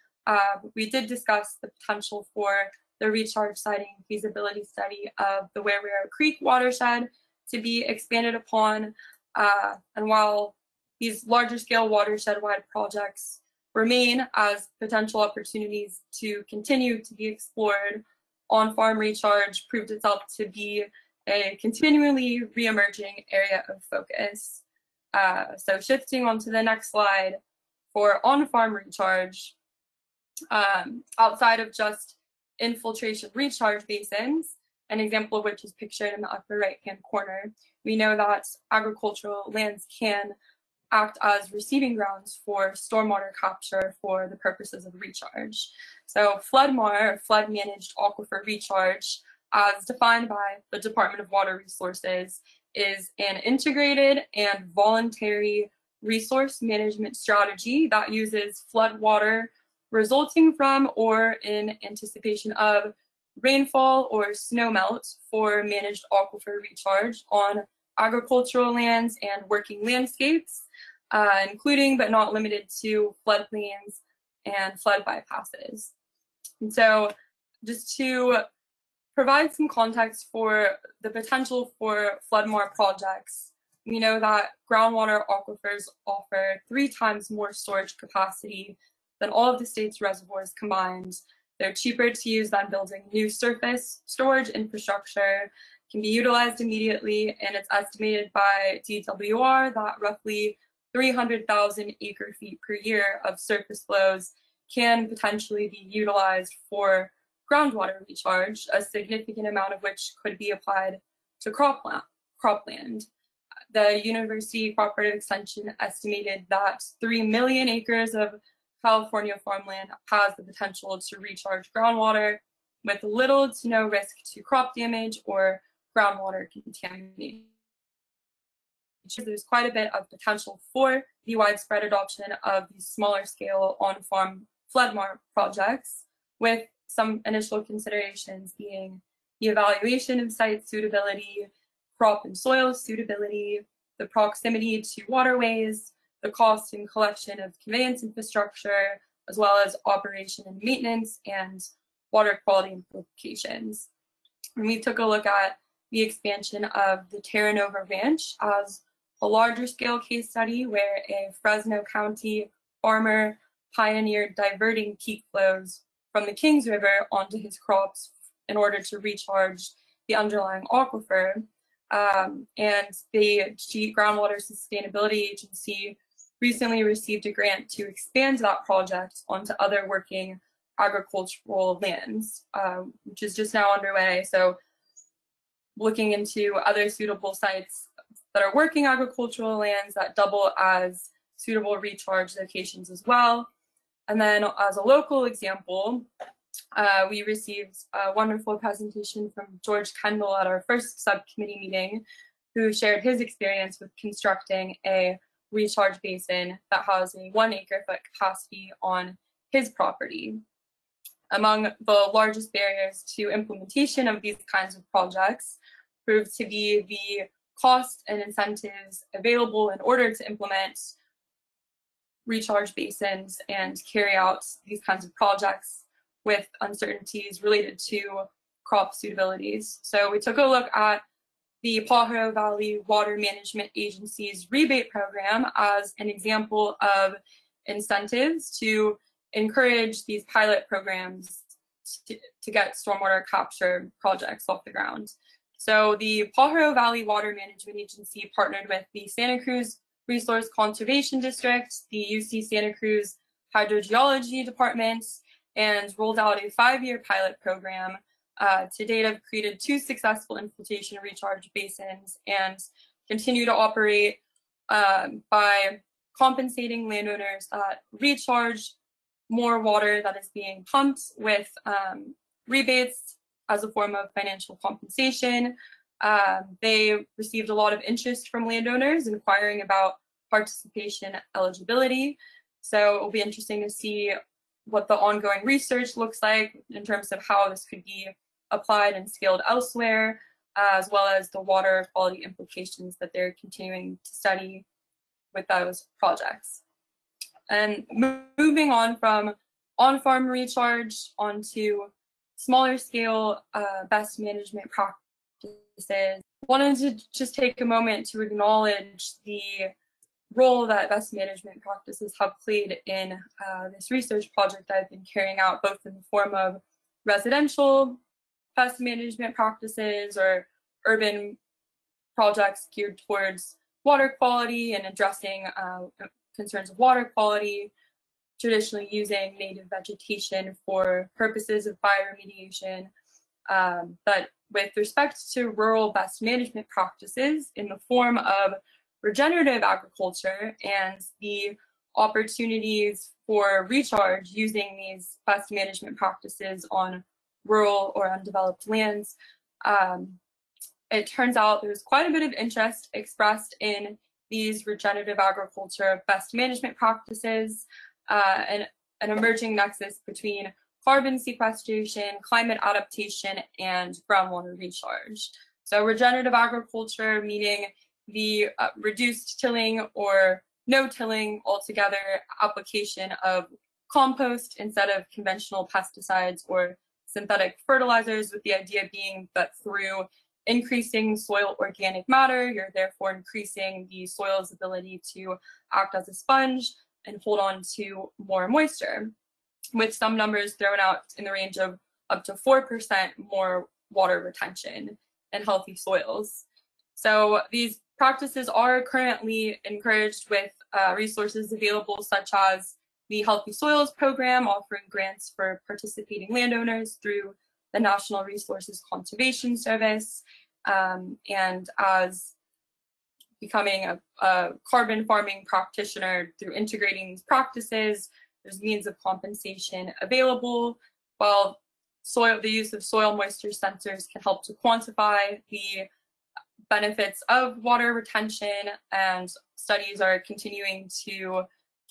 Speaker 12: We did discuss the potential for the recharge siting feasibility study of the WRAC Creek watershed to be expanded upon. And while these larger scale watershed-wide projects remain as potential opportunities to continue to be explored, on-farm recharge proved itself to be a continually re-emerging area of focus. So shifting on to the next slide, for on-farm recharge, outside of just infiltration recharge basins, an example of which is pictured in the upper right-hand corner, we know that agricultural lands can act as receiving grounds for stormwater capture for the purposes of recharge. So flood-MAR, flood managed aquifer recharge, as defined by the Department of Water Resources, is an integrated and voluntary resource management strategy that uses flood water resulting from or in anticipation of rainfall or snowmelt for managed aquifer recharge on agricultural lands and working landscapes, including but not limited to floodplains and flood bypasses. And so just to provide some context for the potential for flood-MAR projects, we know that groundwater aquifers offer 3 times more storage capacity than all of the state's reservoirs combined. They're cheaper to use than building new surface storage infrastructure, can be utilized immediately, and it's estimated by DWR that roughly 300,000 acre feet per year of surface flows can potentially be utilized for groundwater recharge, a significant amount of which could be applied to cropland. The University Cooperative Extension estimated that 3 million acres of California farmland has the potential to recharge groundwater with little to no risk to crop damage or groundwater contamination. There's quite a bit of potential for the widespread adoption of these smaller scale on-farm flood projects, with some initial considerations being the evaluation of site suitability, crop and soil suitability, the proximity to waterways, the cost and collection of conveyance infrastructure, as well as operation and maintenance and water quality implications. And we took a look at the expansion of the Terra Nova Ranch as a larger scale case study where a Fresno County farmer pioneered diverting peak flows from the Kings River onto his crops in order to recharge the underlying aquifer. And the Groundwater Sustainability Agency recently received a grant to expand that project onto other working agricultural lands, which is just now underway. So looking into other suitable sites that are working agricultural lands that double as suitable recharge locations as well. And then as a local example, we received a wonderful presentation from George Kendall at our first subcommittee meeting, who shared his experience with constructing a recharge basin that has a 1 acre-foot capacity on his property. Among the largest barriers to implementation of these kinds of projects proved to be the cost and incentives available in order to implement recharge basins and carry out these kinds of projects, with uncertainties related to crop suitabilities. So we took a look at the Pajaro Valley Water Management Agency's rebate program as an example of incentives to encourage these pilot programs to get stormwater capture projects off the ground. So the Pajaro Valley Water Management Agency partnered with the Santa Cruz Resource Conservation District, the UC Santa Cruz Hydrogeology Department, and rolled out a 5-year pilot program. To date, have created 2 successful infiltration recharge basins and continue to operate by compensating landowners that recharge more water that is being pumped with rebates as a form of financial compensation. They received a lot of interest from landowners inquiring about participation eligibility. So it will be interesting to see what the ongoing research looks like in terms of how this could be applied and scaled elsewhere, as well as the water quality implications that they're continuing to study with those projects. And moving on from on-farm recharge onto smaller scale best management practices, wanted to just take a moment to acknowledge the role that best management practices have played in this research project I've been carrying out, both in the form of residential best management practices or urban projects geared towards water quality and addressing concerns of water quality, traditionally using native vegetation for purposes of bioremediation. But with respect to rural best management practices in the form of regenerative agriculture and the opportunities for recharge using these best management practices on rural or undeveloped lands, it turns out there's quite a bit of interest expressed in these regenerative agriculture best management practices and an emerging nexus between carbon sequestration, climate adaptation, and groundwater recharge. So regenerative agriculture, meaning the reduced tilling or no tilling altogether application of compost instead of conventional pesticides or synthetic fertilizers, with the idea being that through increasing soil organic matter, you're therefore increasing the soil's ability to act as a sponge and hold on to more moisture, with some numbers thrown out in the range of up to 4% more water retention in healthy soils. So these practices are currently encouraged with resources available such as the Healthy Soils Program, offering grants for participating landowners through the National Resources Conservation Service, and as becoming a carbon farming practitioner through integrating these practices, there's means of compensation available, while the use of soil moisture sensors can help to quantify the benefits of water retention, and studies are continuing to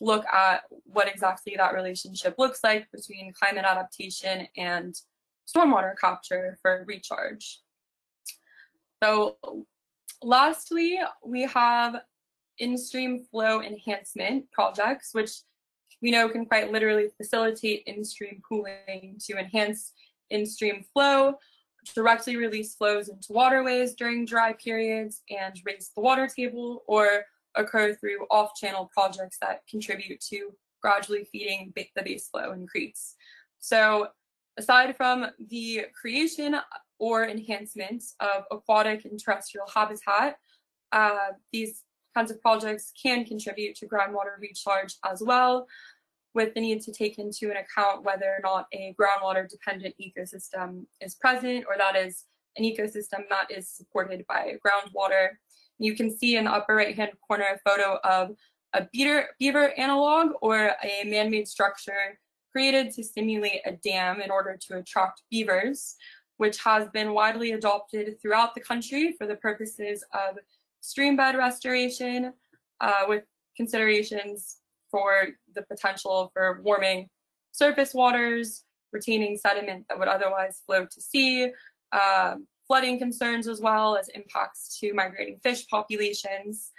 Speaker 12: look at what exactly that relationship looks like between climate adaptation and stormwater capture for recharge. So lastly, we have in-stream flow enhancement projects, which we know can quite literally facilitate in-stream pooling to enhance in-stream flow, directly release flows into waterways during dry periods and raise the water table, or occur through off-channel projects that contribute to gradually feeding the base flow in creeks. So aside from the creation or enhancement of aquatic and terrestrial habitat, these kinds of projects can contribute to groundwater recharge as well, with the need to take into account whether or not a groundwater dependent ecosystem is present, or that is an ecosystem that is supported by groundwater. You can see in the upper right hand corner a photo of a beaver analog, or a man-made structure created to simulate a dam in order to attract beavers, which has been widely adopted throughout the country for the purposes of stream bed restoration, with considerations for the potential for warming surface waters, retaining sediment that would otherwise flow to sea, flooding concerns, as well as impacts to migrating fish populations.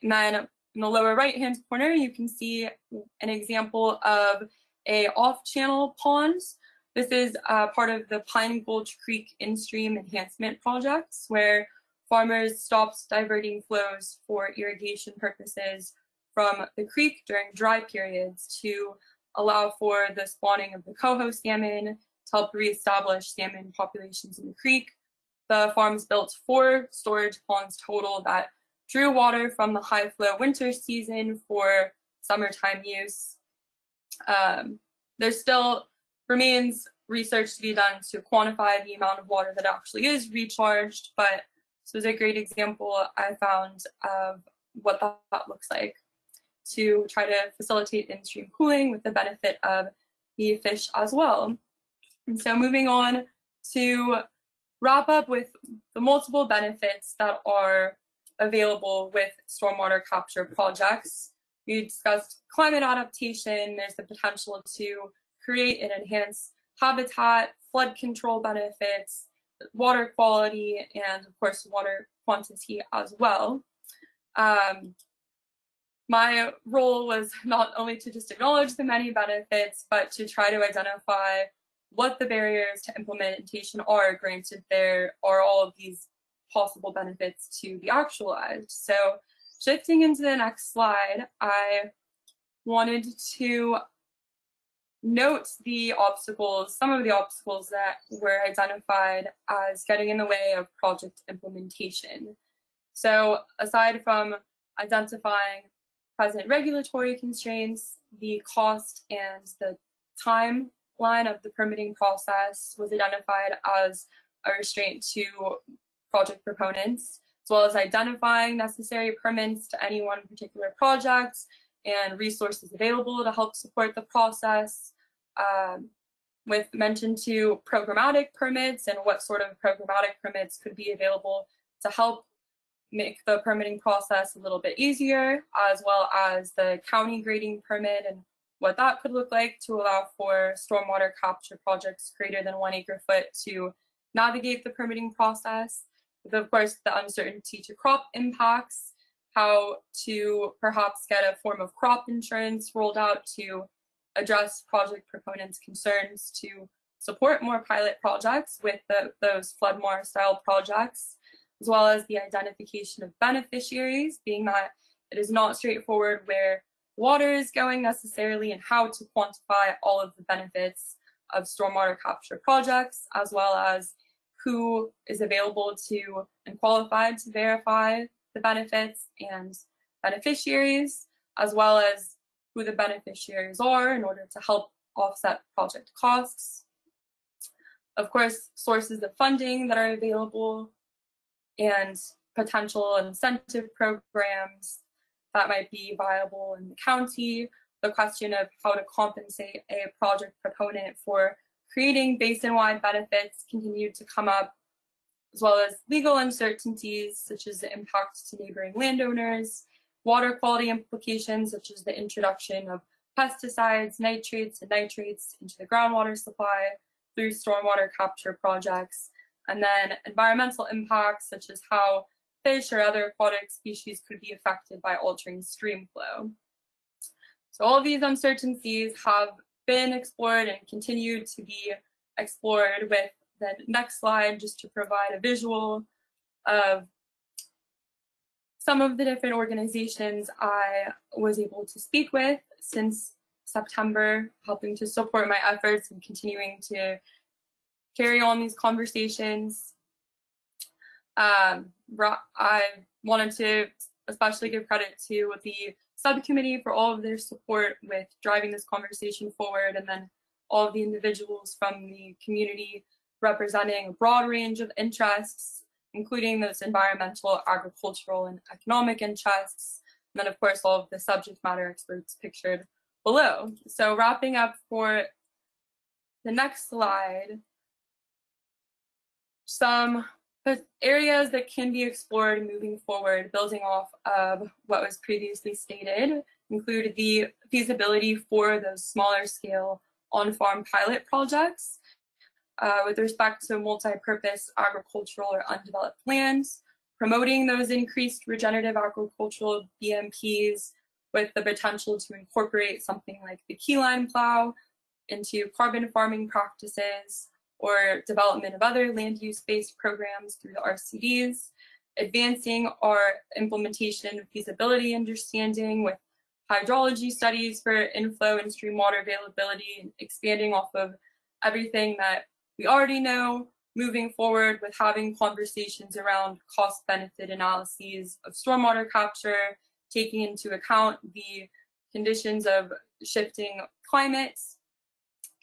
Speaker 12: And then in the lower right-hand corner, you can see an example of a off-channel pond. This is part of the Pine Gulch Creek in-stream enhancement projects, where farmers stopped diverting flows for irrigation purposes from the creek during dry periods to allow for the spawning of the coho salmon to help reestablish salmon populations in the creek. The farms built 4 storage ponds total that drew water from the high flow winter season for summertime use. There still remains research to be done to quantify the amount of water that actually is recharged, but this was a great example I found of what that looks like to try to facilitate in-stream pooling with the benefit of the fish as well. And so moving on to wrap up with the multiple benefits that are available with stormwater capture projects. We discussed climate adaptation. There's the potential to create and enhance habitat, flood control benefits, water quality, and of course water quantity as well. My role was not only to just acknowledge the many benefits, but to try to identify what the barriers to implementation are. Granted, there are all of these possible benefits to be actualized. So shifting into the next slide, I wanted to note the obstacles, some of the obstacles that were identified as getting in the way of project implementation. So aside from identifying present regulatory constraints, the cost and the timeline of the permitting process was identified as a restraint to project proponents, as well as identifying necessary permits to any one particular project and resources available to help support the process, with mention to programmatic permits and what sort of programmatic permits could be available to help make the permitting process a little bit easier, as well as the county grading permit and what that could look like to allow for stormwater capture projects greater than 1 acre-foot to navigate the permitting process. With, of course, the uncertainty to crop impacts, how to perhaps get a form of crop insurance rolled out to address project proponents' concerns to support more pilot projects with those Floodmore style projects, as well as the identification of beneficiaries, being that it is not straightforward where water is going necessarily, and how to quantify all of the benefits of stormwater capture projects, as well as who is available to and qualified to verify the benefits and beneficiaries, as well as who the beneficiaries are in order to help offset project costs. Of course, sources of funding that are available and potential incentive programs that might be viable in the county. The question of how to compensate a project proponent for creating basin-wide benefits continued to come up, as well as legal uncertainties such as the impact to neighboring landowners, water quality implications such as the introduction of pesticides, nitrates, and nitrates into the groundwater supply through stormwater capture projects, and then environmental impacts such as how fish or other aquatic species could be affected by altering stream flow. So all of these uncertainties have been explored and continue to be explored, with the next slide just to provide a visual of some of the different organizations I was able to speak with since September, helping to support my efforts and continuing to carry on these conversations. I wanted to especially give credit to the subcommittee for all of their support with driving this conversation forward, and then all of the individuals from the community representing a broad range of interests, including those environmental, agricultural, and economic interests, and then of course all of the subject matter experts pictured below. So wrapping up for the next slide, some areas that can be explored moving forward, building off of what was previously stated, include the feasibility for those smaller scale on-farm pilot projects with respect to multi-purpose agricultural or undeveloped lands, promoting those increased regenerative agricultural BMPs with the potential to incorporate something like the keyline plow into carbon farming practices, or development of other land use-based programs through the RCDs, advancing our implementation of feasibility understanding with hydrology studies for inflow and stream water availability, and expanding off of everything that we already know, moving forward with having conversations around cost-benefit analyses of stormwater capture, taking into account the conditions of shifting climates,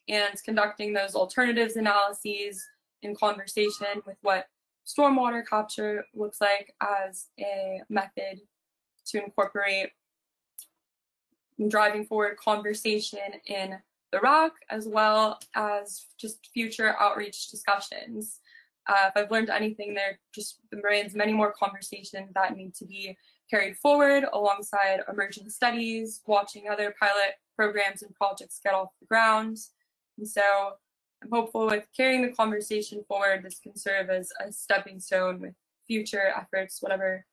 Speaker 12: and conducting those alternatives analyses in conversation with what stormwater capture looks like as a method to incorporate, driving forward conversation in the WRAC, as well as just future outreach discussions. If I've learned anything, there just remains many more conversations that need to be carried forward alongside emerging studies, watching other pilot programs and projects get off the ground. And so I'm hopeful with carrying the conversation forward, this can serve as a stepping stone with future efforts, whatever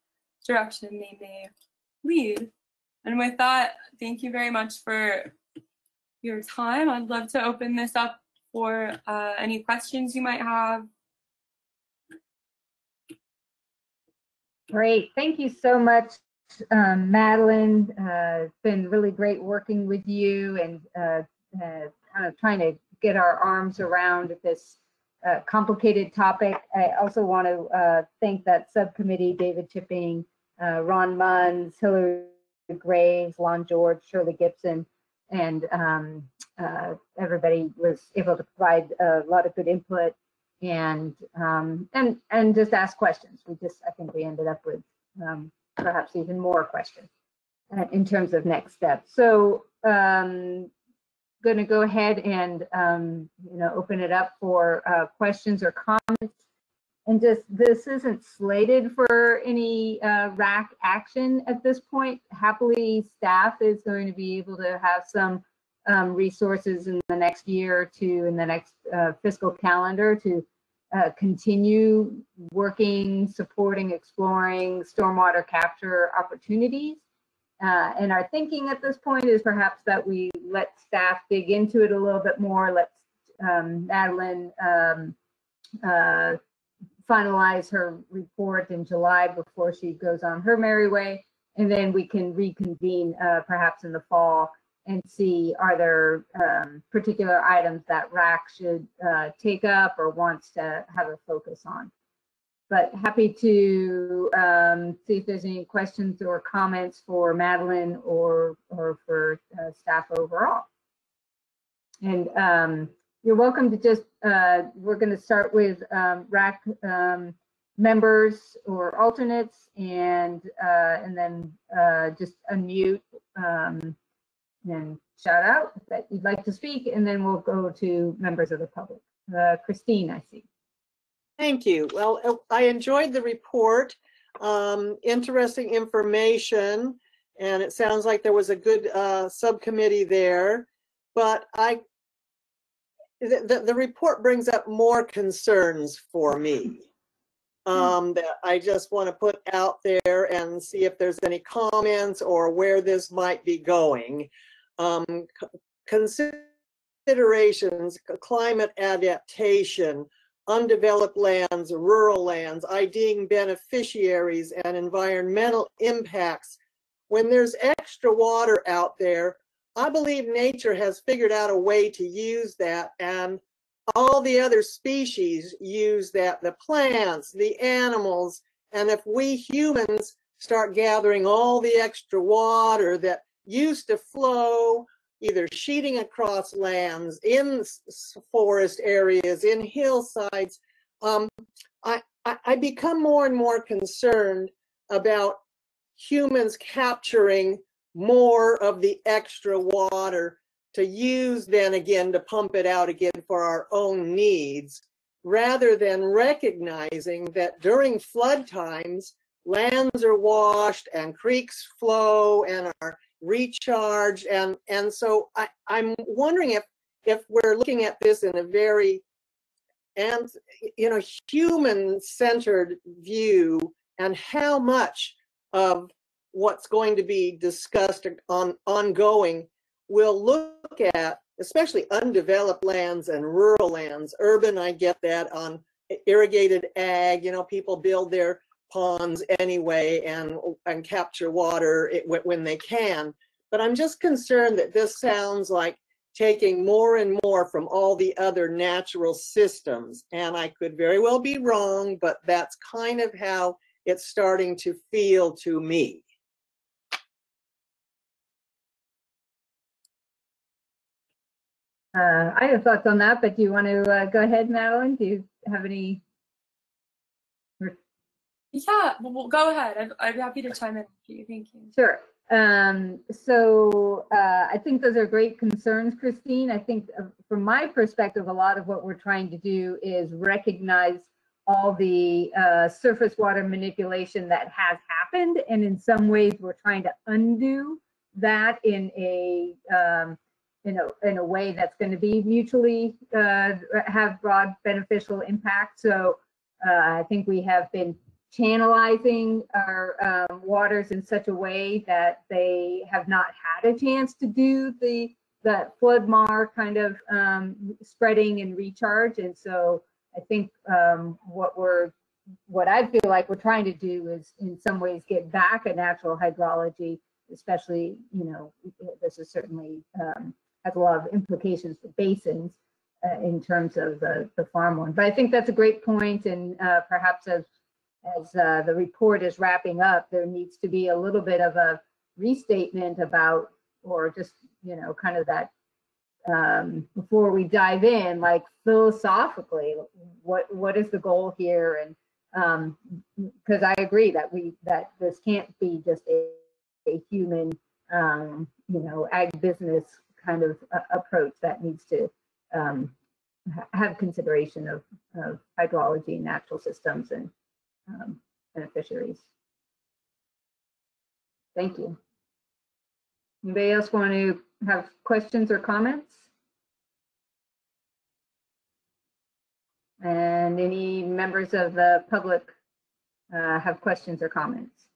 Speaker 12: direction they may lead. And with that, thank you very much for your time. I'd love to open this up for any questions you might have.
Speaker 1: Great. Thank you so much, Madeline. It's been really great working with you and kind of trying to get our arms around this complicated topic. I also want to thank that subcommittee, David Chipping, Ron Munns, Hillary Graves, Lon George, Shirley Gibson, and everybody was able to provide a lot of good input and just ask questions. I think we ended up with perhaps even more questions in terms of next steps. So going to go ahead and open it up for questions or comments. And just, this isn't slated for any WRAC action at this point. Happily, staff is going to be able to have some resources in the next year or two, in the next fiscal calendar, to continue working, supporting, exploring stormwater capture opportunities. And our thinking at this point is perhaps that we let staff dig into it a little bit more, let Madeline finalize her report in July before she goes on her merry way, and then we can reconvene perhaps in the fall and see, are there particular items that WRAC should take up or wants to have a focus on. but happy to see if there's any questions or comments for Madeline or for staff overall. And you're welcome to just, we're going to start with WRAC members or alternates, and then just unmute and shout out that you'd like to speak, and then we'll go to members of the public. Christine, I see.
Speaker 5: Thank you. Well, I enjoyed the report. Interesting information, and it sounds like there was a good subcommittee there. But the report brings up more concerns for me that I just want to put out there and see if there's any comments or where this might be going. Considerations, climate adaptation, undeveloped lands, rural lands, IDing beneficiaries, and environmental impacts. When there's extra water out there, I believe nature has figured out a way to use that, and all the other species use that, the plants, the animals, and if we humans start gathering all the extra water that used to flow, either sheeting across lands, in forest areas, in hillsides, I become more and more concerned about humans capturing more of the extra water to use then again to pump it out again for our own needs, rather than recognizing that during flood times, lands are washed and creeks flow and are recharged, and so I'm wondering if we're looking at this in a very human-centered view, and how much of what's going to be discussed ongoing will look at, especially undeveloped lands and rural lands. Urban, I get that. On irrigated ag, people build their ponds anyway and capture water when they can. But I'm just concerned that this sounds like taking more and more from all the other natural systems. And I could very well be wrong, but that's kind of how it's starting to feel to me.
Speaker 1: I have thoughts on that, but do you want to go ahead, Madeline? Do you have any?
Speaker 12: Yeah, well, go ahead. I'd be happy to chime in with you. Thank you.
Speaker 1: Sure. I think those are great concerns, Christine. I think from my perspective, a lot of what we're trying to do is recognize all the surface water manipulation that has happened, and in some ways we're trying to undo that in a way that's going to be mutually have broad beneficial impact. So I think we have been channelizing our waters in such a way that they have not had a chance to do the flood mar kind of spreading and recharge. And so I think what I feel like we're trying to do is in some ways get back a natural hydrology, especially, this is certainly has a lot of implications for basins in terms of the farmland. But I think that's a great point, and perhaps as the report is wrapping up, there needs to be a little bit of a restatement about, or just, kind of that, before we dive in, like philosophically, what is the goal here? And because I agree that this can't be just a human, ag business kind of approach. That needs to have consideration of hydrology, natural systems, and beneficiaries. Thank you. Anybody else want to have questions or comments? And any members of the public have questions or comments?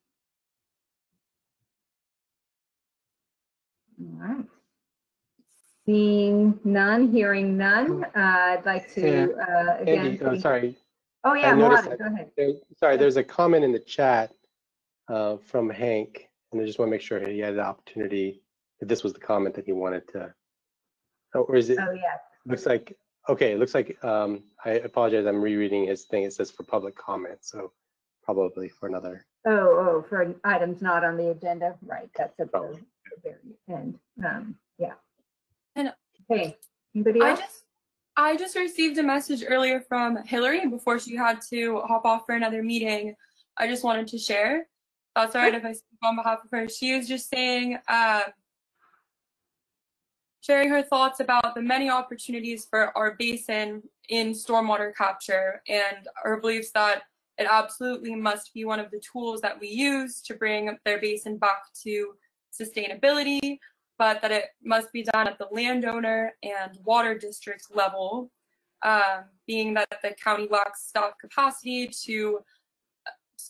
Speaker 1: All right. Seeing none, hearing none, I'd like to again.
Speaker 9: Andy,
Speaker 1: sorry. Oh yeah, Milana, go ahead.
Speaker 9: There's a comment in the chat from Hank, and I just want to make sure he had the opportunity, if this was the comment that he wanted to. Or is it?
Speaker 1: Oh yeah.
Speaker 9: Looks like Okay, it looks like, I apologize, I'm rereading his thing. It says for public comment, so probably for another.
Speaker 1: Oh, for items not on the agenda, right, that's at the very end. Yeah.
Speaker 12: And
Speaker 1: okay, anybody else?
Speaker 12: I just received a message earlier from Hillary before she had to hop off for another meeting. I just wanted to share. That's all right if I speak on behalf of her. She was just saying, sharing her thoughts about the many opportunities for our basin in stormwater capture and her beliefs that it absolutely must be one of the tools that we use to bring their basin back to sustainability, but that it must be done at the landowner and water district level, being that the county lacks staff capacity to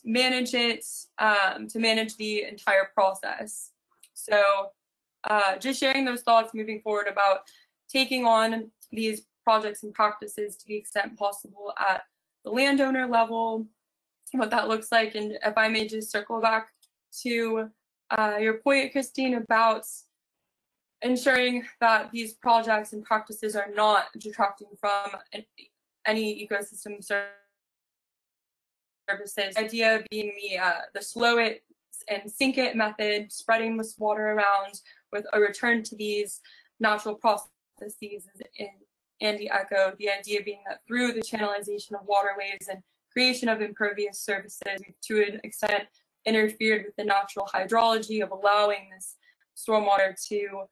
Speaker 12: manage it, to manage the entire process. So just sharing those thoughts moving forward about taking on these projects and practices to the extent possible at the landowner level, what that looks like. And if I may just circle back to your point, Christine, about ensuring that these projects and practices are not detracting from any ecosystem services. The idea being the slow it and sink it method, spreading this water around with a return to these natural processes and the echo, the idea being that through the channelization of waterways and creation of impervious surfaces, we've to an extent interfered with the natural hydrology of allowing this stormwater to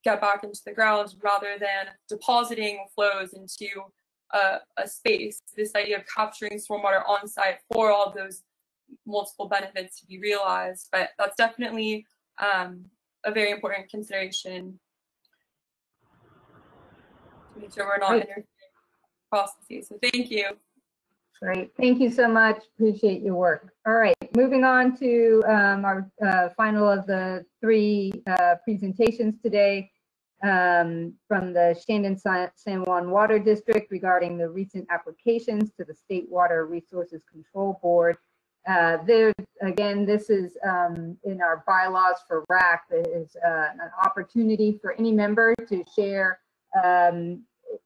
Speaker 12: get back into the ground rather than depositing flows into a space. This idea of capturing stormwater on site for all those multiple benefits to be realized, but that's definitely a very important consideration to make sure we're not interfering with processes. So thank you.
Speaker 1: Great, thank you so much. Appreciate your work. All right, moving on to our final of the three presentations today from the Shandon-San Juan Water District regarding the recent applications to the State Water Resources Control Board. Again, this is in our bylaws for WRAC. There is an opportunity for any member to share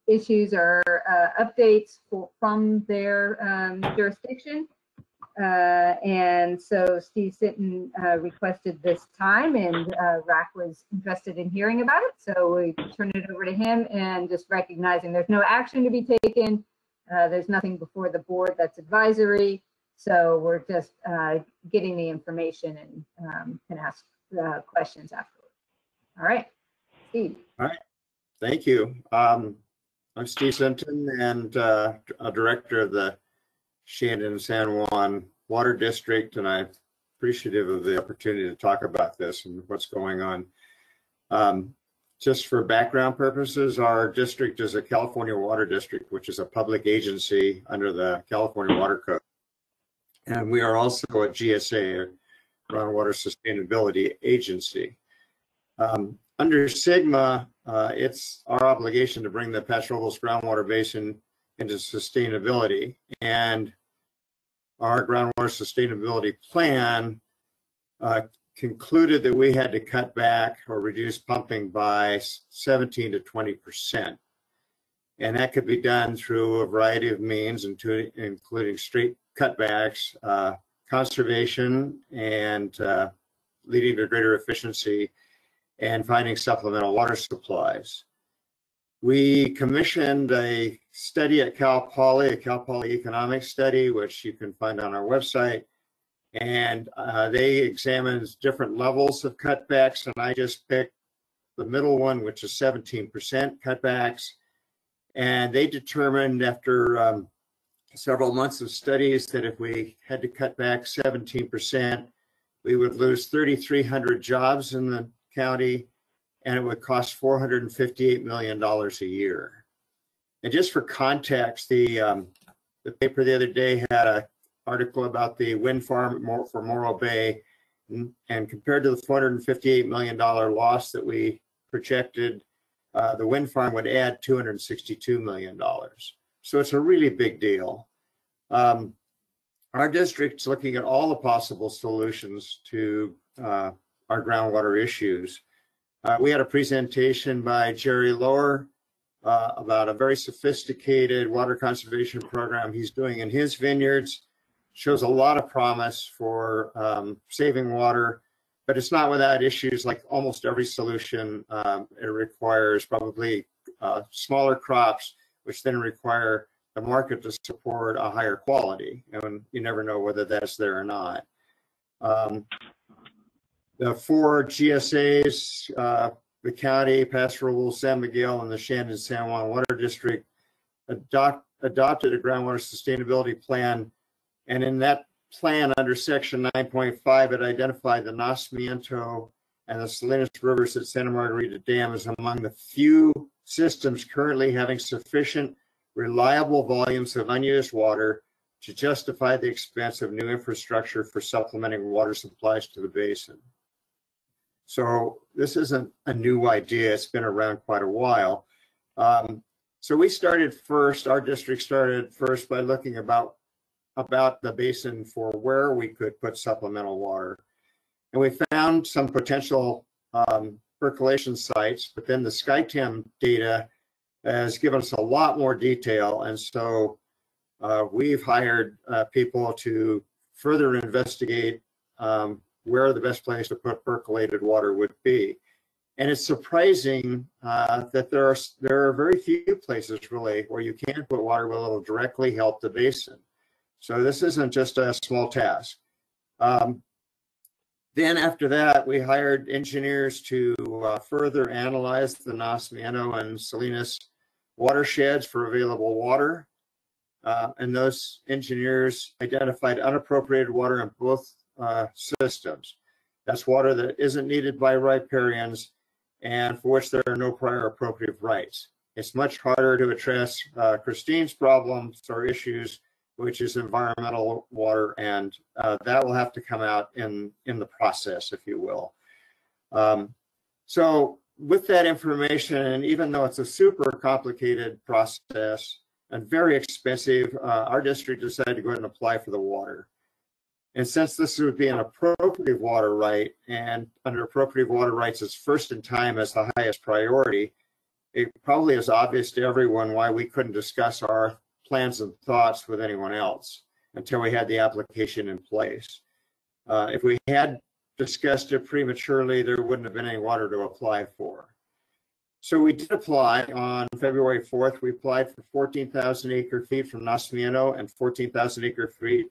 Speaker 1: issues or updates from their jurisdiction. And so Steve Sitton requested this time, and WRAC was interested in hearing about it. So we turn it over to him, and just recognizing there's no action to be taken. There's nothing before the board that's advisory. So we're just getting the information and can ask questions afterwards. All right, Steve.
Speaker 8: All right, thank you. I'm Steve Sinton, and a director of the Shandon-San Juan Water District, and I'm appreciative of the opportunity to talk about this and what's going on. Just for background purposes, our district is a California Water District, which is a public agency under the California Water Code. And we are also a GSA, a Groundwater Sustainability Agency. Under SGMA, it's our obligation to bring the Paso Robles groundwater basin into sustainability. And our groundwater sustainability plan concluded that we had to cut back or reduce pumping by 17 to 20%. And that could be done through a variety of means, including straight cutbacks, conservation, and leading to greater efficiency, and finding supplemental water supplies. We commissioned a study at Cal Poly, a Cal Poly economic study, which you can find on our website. And they examined different levels of cutbacks, and I just picked the middle one, which is 17% cutbacks. And they determined after several months of studies that if we had to cut back 17%, we would lose 3,300 jobs in the county, and it would cost $458 million a year. And just for context, the paper the other day had an article about the wind farm for Morro Bay, and compared to the $458 million loss that we projected, the wind farm would add $262 million. So it's a really big deal. Our district's looking at all the possible solutions to our groundwater issues. We had a presentation by Jerry Lohr about a very sophisticated water conservation program he's doing in his vineyards. Shows a lot of promise for saving water, but it's not without issues. Like almost every solution, it requires probably smaller crops, which then require the market to support a higher quality, and you never know whether that's there or not. The 4 GSAs, the county, Pastoral, San Miguel, and the Shandon San Juan Water District adopted a groundwater sustainability plan. And in that plan under section 9.5, it identified the Nacimiento and the Salinas rivers at Santa Margarita Dam as among the few systems currently having sufficient reliable volumes of unused water to justify the expense of new infrastructure for supplementing water supplies to the basin. So this isn't a new idea. It's been around quite a while. So we started first, our district started first by looking about the basin for where we could put supplemental water. And we found some potential percolation sites, but then the SkyTem data has given us a lot more detail. And so we've hired people to further investigate where the best place to put percolated water would be. And it's surprising that there are very few places really where you can put water where it'll directly help the basin. So this isn't just a small task. Then after that, we hired engineers to further analyze the Nacimiento and Salinas watersheds for available water. And those engineers identified unappropriated water in both systems. That's water that isn't needed by riparians and for which there are no prior appropriate rights. It's much harder to address Christine's problems or issues, which is environmental water, and that will have to come out in the process, if you will. So with that information, and even though it's a super complicated process and very expensive, our district decided to go ahead and apply for the water. And since this would be an appropriate water right, and under appropriate water rights is first in time as the highest priority, it probably is obvious to everyone why we couldn't discuss our plans and thoughts with anyone else until we had the application in place. If we had discussed it prematurely, there wouldn't have been any water to apply for. So we did apply on February 4th. We applied for 14,000 acre feet from Nacimiento and 14,000 acre feet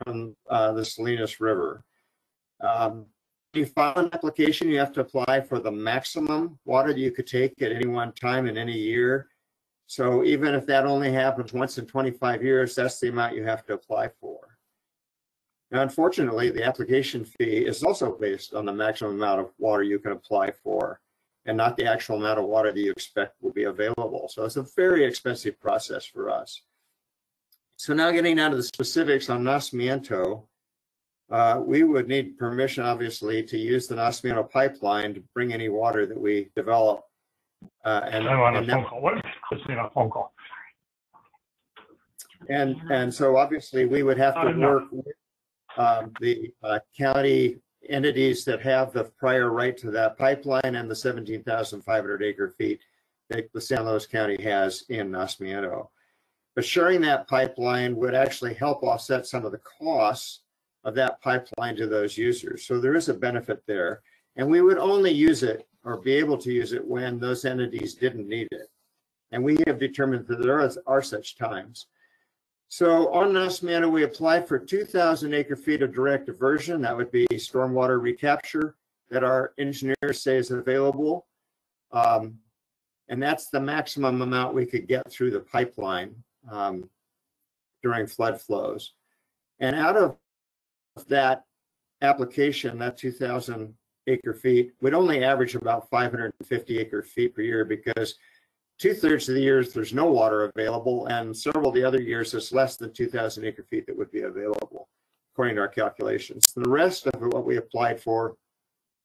Speaker 8: from the Salinas River. When you file an application, you have to apply for the maximum water that you could take at any one time in any year. So even if that only happens once in 25 years, that's the amount you have to apply for. Now, unfortunately, the application fee is also based on the maximum amount of water you can apply for and not the actual amount of water that you expect will be available. So it's a very expensive process for us. So now getting down to the specifics on Nacimiento, we would need permission, obviously, to use the Nacimiento pipeline to bring any water that we develop. And so obviously we would have to work with the county entities that have the prior right to that pipeline and the 17,500 acre feet that the San Luis County has in Nacimiento. But sharing that pipeline would actually help offset some of the costs of that pipeline to those users. So there is a benefit there. And we would only use it or be able to use it when those entities didn't need it. And we have determined that there are such times. So on Nacimiento, we applied for 2,000 acre feet of direct diversion. That would be stormwater recapture that our engineers say is available. And that's the maximum amount we could get through the pipeline during flood flows. And out of that application, that 2,000 acre feet would only average about 550 acre feet per year, because 2/3 of the years there's no water available, and several of the other years it's less than 2,000 acre feet that would be available, according to our calculations. The rest of what we applied for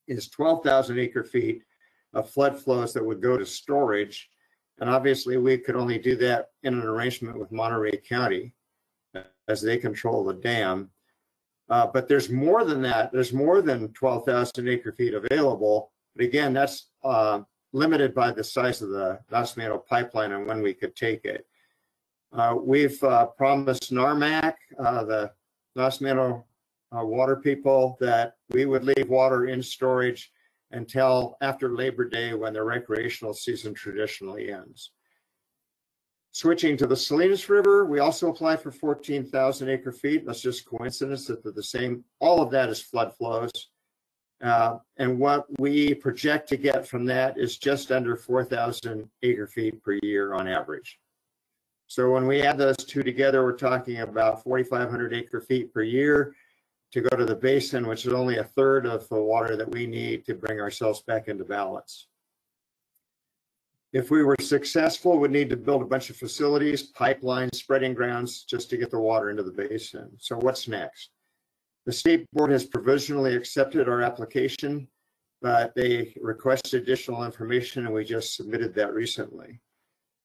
Speaker 8: is 12,000 acre feet of flood flows that would go to storage. And obviously we could only do that in an arrangement with Monterey County, as they control the dam. But there's more than that. There's more than 12,000 acre feet available. But again, that's limited by the size of the Nacimiento pipeline and when we could take it. We've promised NARMAC, the Nacimiento water people, that we would leave water in storage until after Labor Day, when the recreational season traditionally ends. Switching to the Salinas River, we also applied for 14,000 acre feet. That's just coincidence that they're the same. All of that is flood flows. And what we project to get from that is just under 4,000 acre feet per year on average. So when we add those two together, we're talking about 4,500 acre feet per year to go to the basin, which is only a third of the water that we need to bring ourselves back into balance. If we were successful, we'd need to build a bunch of facilities, pipelines, spreading grounds, just to get the water into the basin. So what's next? The state board has provisionally accepted our application, but they requested additional information, and we just submitted that recently.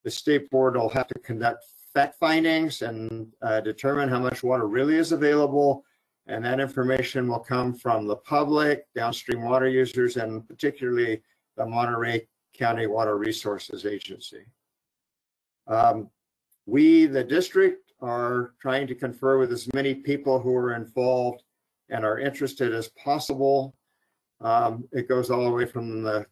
Speaker 8: The state board will have to conduct fact findings and determine how much water really is available, and that information will come from the public, downstream water users, and particularly the Monterey County Water Resources Agency. We, the district, are trying to confer with as many people who are involved and are interested as possible. It goes all the way from the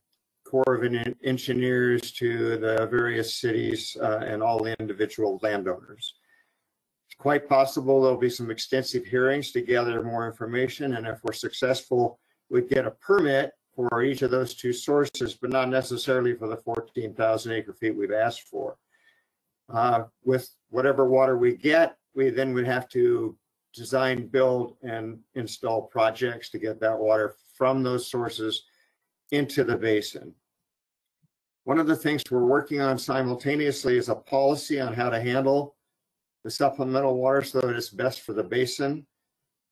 Speaker 8: Corps of Engineers to the various cities and all the individual landowners. It's quite possible there'll be some extensive hearings to gather more information, and if we're successful, we'd get a permit for each of those two sources, but not necessarily for the 14,000 acre feet we've asked for. With whatever water we get, we then would have to design, build, and install projects to get that water from those sources into the basin. One of the things we're working on simultaneously is a policy on how to handle the supplemental water so that it's best for the basin.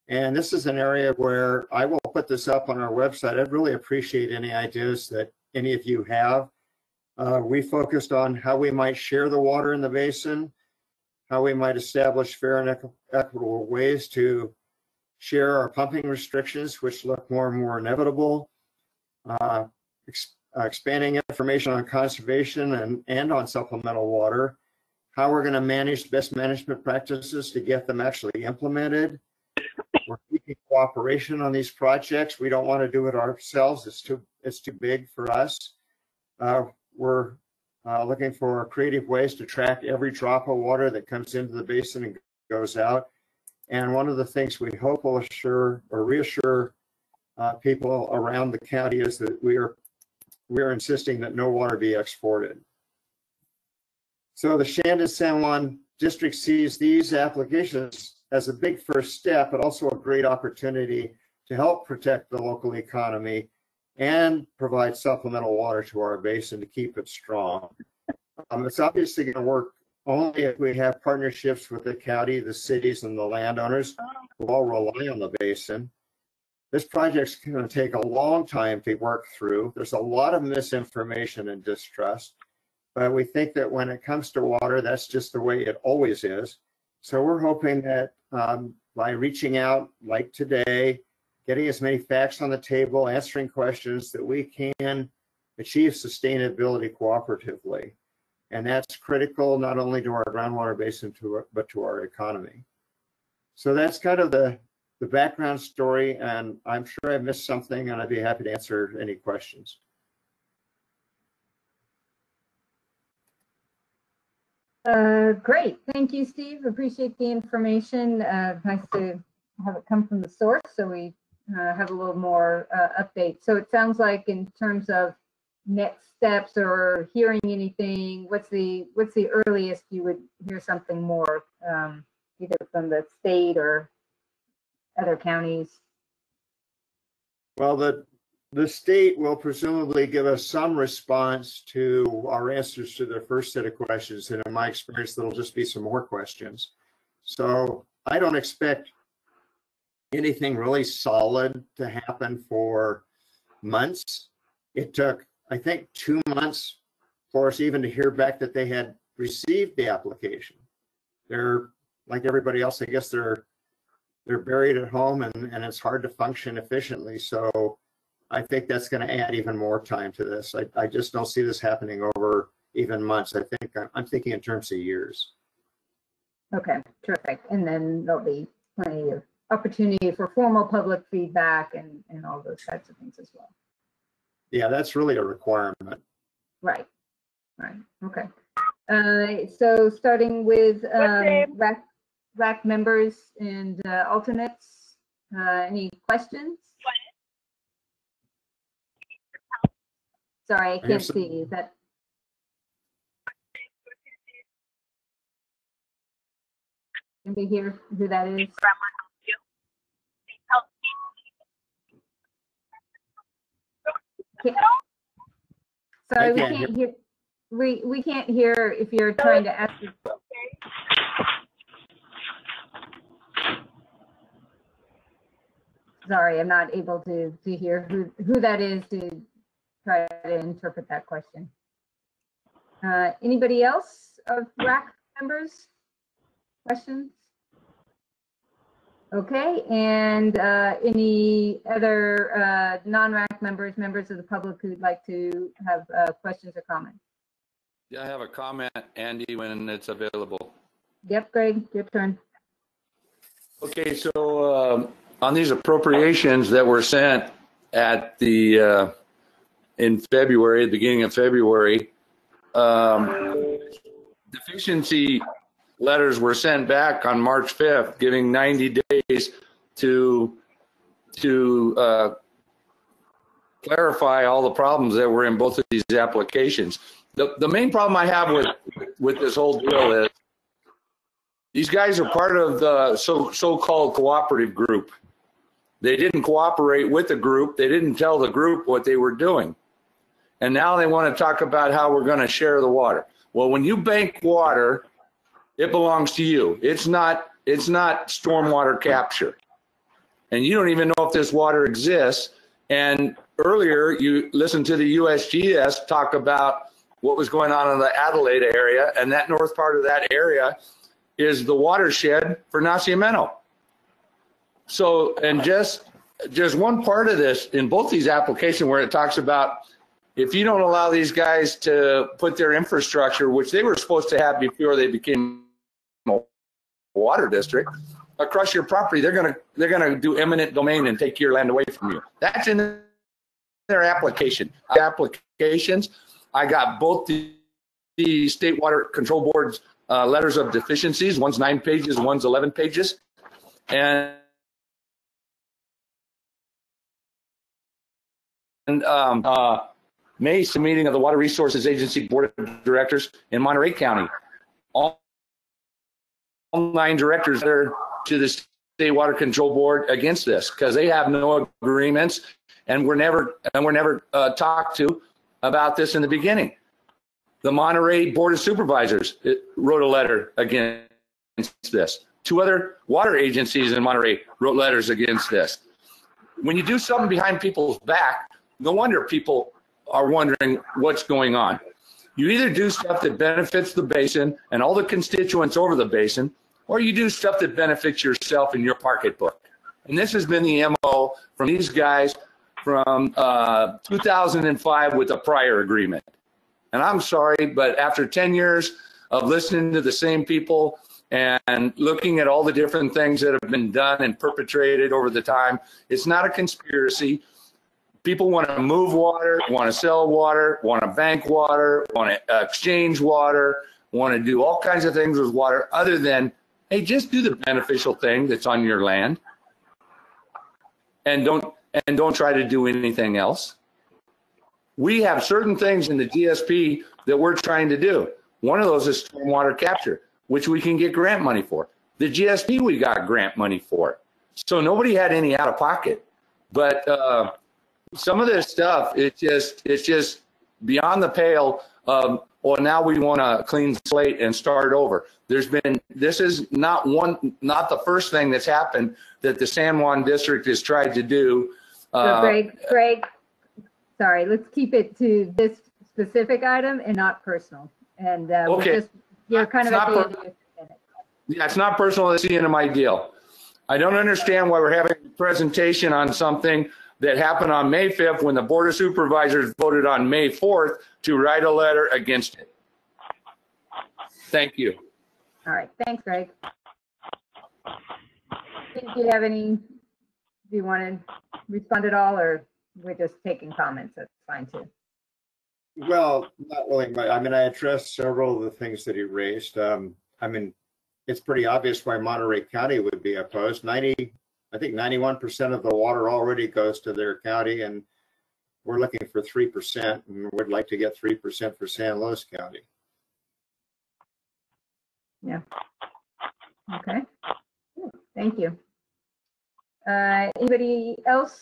Speaker 8: And this is an area where I will put this up on our website. I'd really appreciate any ideas that any of you have. We focused on how we might share the water in the basin, how we might establish fair and equitable ways to share our pumping restrictions, which look more and more inevitable, expanding information on conservation and on supplemental water, how we're going to manage best management practices to get them actually implemented. We're keeping cooperation on these projects. We don't want to do it ourselves. It's too big for us. We're looking for creative ways to track every drop of water that comes into the basin and goes out. And one of the things we hope will assure or reassure people around the county is that we are insisting that no water be exported. So the Shandon-San Juan district sees these applications as a big first step, but also a great opportunity to help protect the local economy and provide supplemental water to our basin to keep it strong. It's obviously going to work only if we have partnerships with the county, the cities, and the landowners who all rely on the basin. This project's going to take a long time to work through. There's a lot of misinformation and distrust, but we think that when it comes to water, that's just the way it always is. So we're hoping that by reaching out like today, getting as many facts on the table, answering questions, that we can achieve sustainability cooperatively. And that's critical not only to our groundwater basin, but to our economy. So that's kind of the background story, and I'm sure I missed something, and I'd be happy to answer any questions.
Speaker 1: Great, thank you, Steve. Appreciate the information. Nice to have it come from the source, so we have a little more update. So it sounds like in terms of next steps or hearing anything, what's the earliest you would hear something more, either from the state or other counties?
Speaker 8: Well, the state will presumably give us some response to our answers to their first set of questions, and in my experience, there'll just be some more questions. So I don't expect anything really solid to happen for months. It took, I think, 2 months for us even to hear back that they had received the application. They're like everybody else, I guess they're buried at home, and it's hard to function efficiently. So I think that's going to add even more time to this. I just don't see this happening over even months. I'm thinking in terms of years.
Speaker 1: Okay, terrific. And then there'll be plenty of opportunity for formal public feedback and all those types of things as well.
Speaker 8: Yeah, that's really a requirement.
Speaker 1: Right. Okay. So starting with WRAC members and alternates, any questions? Sorry, I can't see. Is that? Anybody hear who that is? Sorry, we can't hear. We can't hear if you're trying to ask. Sorry, I'm not able to hear who that is to try to interpret that question. Anybody else of WRAC members? Questions? Okay, and any other non-WRAC members of the public who'd like to have questions or comments?
Speaker 7: Yeah, I have a comment, Andy, when it's available.
Speaker 1: Yep, Greg, your turn.
Speaker 7: Okay, so on these appropriations that were sent at the in February, the beginning of February, deficiency letters were sent back on March 5th, giving 90 days to clarify all the problems that were in both of these applications. The main problem I have with this whole deal is these guys are part of the so-called cooperative group. They didn't cooperate with the group. They didn't tell the group what they were doing. And now they want to talk about how we're going to share the water. Well, when you bank water, it belongs to you. It's not stormwater capture. And you don't even know if this water exists. And earlier you listened to the USGS talk about what was going on in the Adelaide area, and that north part of that area is the watershed for Nacimiento. So, and just one part of this in both these applications where it talks about if you don't allow these guys to put their infrastructure, which they were supposed to have before they became a water district, across your property, they're gonna do eminent domain and take your land away from you. That's in their applications. I got both the State Water Control Board's letters of deficiencies. One's 9 pages, one's 11 pages, and May's meeting of the Water Resources Agency Board of Directors in Monterey County. All 9 directors are to the State Water Control Board against this because they have no agreements, and we're never talked to about this in the beginning. The Monterey Board of Supervisors wrote a letter against this. 2 other water agencies in Monterey wrote letters against this. When you do something behind people's back, no wonder people are wondering what's going on. You either do stuff that benefits the basin and all the constituents over the basin, or you do stuff that benefits yourself and your pocketbook. And this has been the MO from these guys from 2005 with a prior agreement. And I'm sorry, but after 10 years of listening to the same people and looking at all the different things that have been done and perpetrated over the time, it's not a conspiracy. People want to move water, want to sell water, want to bank water, want to exchange water, want to do all kinds of things with water other than, hey, just do the beneficial thing that's on your land and don't try to do anything else. We have certain things in the GSP that we're trying to do. One of those is stormwater capture, which we can get grant money for. The GSP we got grant money for. So nobody had any out of pocket. But some of this stuff, it's just beyond the pale of, well, now we want a clean slate and start over. This is not the first thing that's happened that the San Juan district has tried to do.
Speaker 1: So Greg, sorry, let's keep it to this specific item and not personal. And
Speaker 7: okay.
Speaker 1: You're kind of at the end of your minute.
Speaker 7: Yeah, it's not personal. That's the end of my deal. I don't understand why we're having a presentation on something that happened on May 5th when the Board of Supervisors voted on May 4th to write a letter against it. Thank you.
Speaker 1: All right, thanks, Greg. Do you have any, do you want to respond at all, or we're just taking comments? That's fine too.
Speaker 8: Well, not really. I mean, I addressed several of the things that he raised. I mean, it's pretty obvious why Monterey County would be opposed. I think 91% of the water already goes to their county, and we're looking for 3%, and we'd like to get 3% for San Luis County.
Speaker 1: Yeah. Okay. Thank you. Anybody else?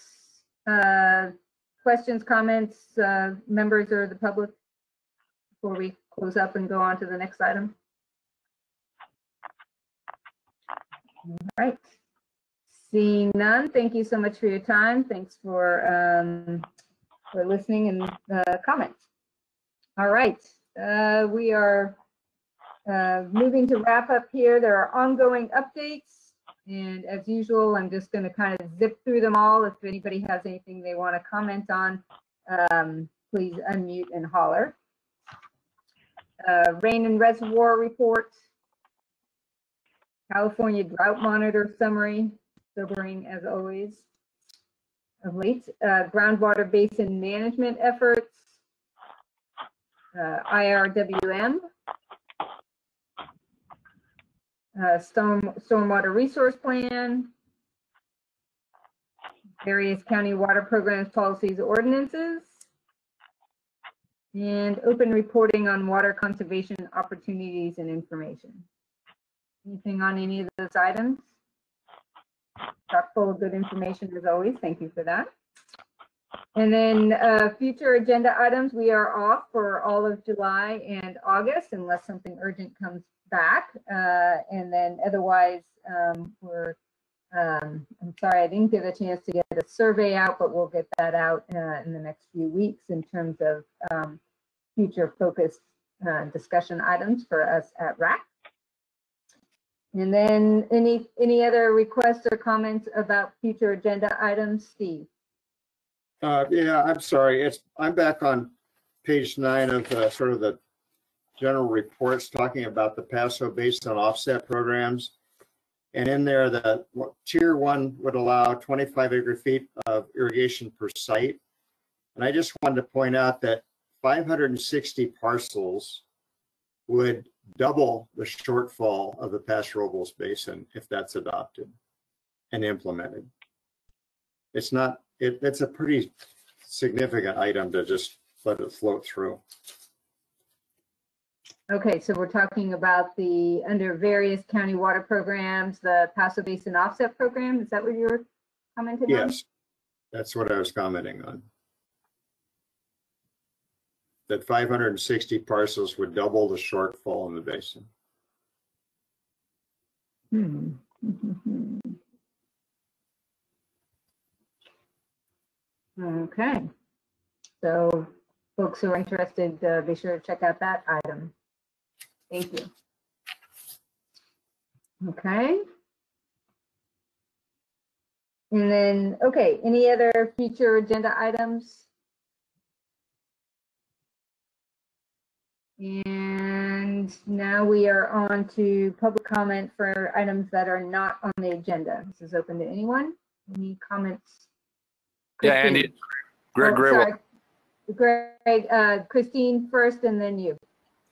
Speaker 1: Questions, comments, members or the public before we close up and go on to the next item? All right. Seeing none, thank you so much for your time. Thanks for listening and comments. All right. We are moving to wrap up here. There are ongoing updates. And as usual, I'm just going to kind of zip through them all. If anybody has anything they want to comment on, please unmute and holler. Rain and reservoir report. California drought monitor summary, sobering as always of late. Groundwater basin management efforts. IRWM. Stormwater resource plan, various county water programs, policies, ordinances, and open reporting on water conservation opportunities and information. Anything on any of those items? Chock full of good information as always. Thank you for that. And then future agenda items, we are off for all of July and August unless something urgent comes back, and then otherwise I'm sorry I didn't get a chance to get a survey out, but we'll get that out in the next few weeks in terms of future focused discussion items for us at WRAC. And then any other requests or comments about future agenda items, Steve?
Speaker 8: Yeah, I'm sorry. I'm back on page 9 of sort of the general reports talking about the Paso Basin offset programs. And in there, the tier 1 would allow 25 acre-feet of irrigation per site. And I just wanted to point out that 560 parcels would double the shortfall of the Paso Robles Basin if that's adopted and implemented. It's not, it's a pretty significant item to just let it float through.
Speaker 1: Okay, so we're talking about the under various county water programs, the Paso Basin offset program. Is that what you were commenting on?
Speaker 8: Yes, that's what I was commenting on. That 560 parcels would double the shortfall in the basin.
Speaker 1: Okay, so folks who are interested, be sure to check out that item. Thank you. Okay. And then, okay, any other future agenda items? And now we are on to public comment for items that are not on the agenda. This is open to anyone. Any comments?
Speaker 7: Christine. Yeah, Andy. Greg.
Speaker 1: Greg, Christine first, and then you.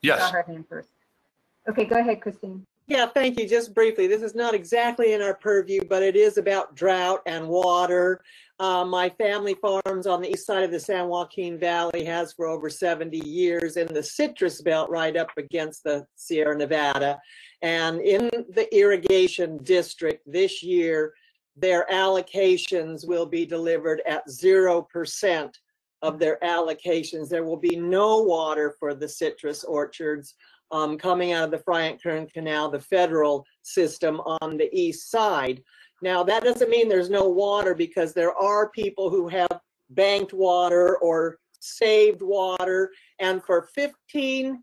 Speaker 7: Yes.
Speaker 1: Saw her hand first. Okay, go ahead, Christine.
Speaker 5: Yeah, thank you. Just briefly, this is not exactly in our purview, but it is about drought and water. My family farms on the east side of the San Joaquin Valley has for over 70 years in the citrus belt right up against the Sierra Nevada. And in the irrigation district this year, their allocations will be delivered at 0% of their allocations. There will be no water for the citrus orchards coming out of the Friant-Kern Canal, the federal system on the east side. Now, that doesn't mean there's no water, because there are people who have banked water or saved water, and for $1,500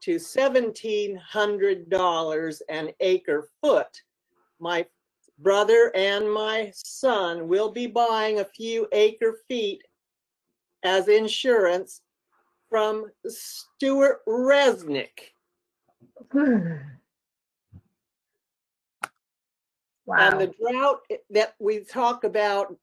Speaker 5: to $1,700 an acre foot, my brother and my son will be buying a few acre feet as insurance from Stuart Resnick.
Speaker 1: Wow.
Speaker 5: And the drought that we talk about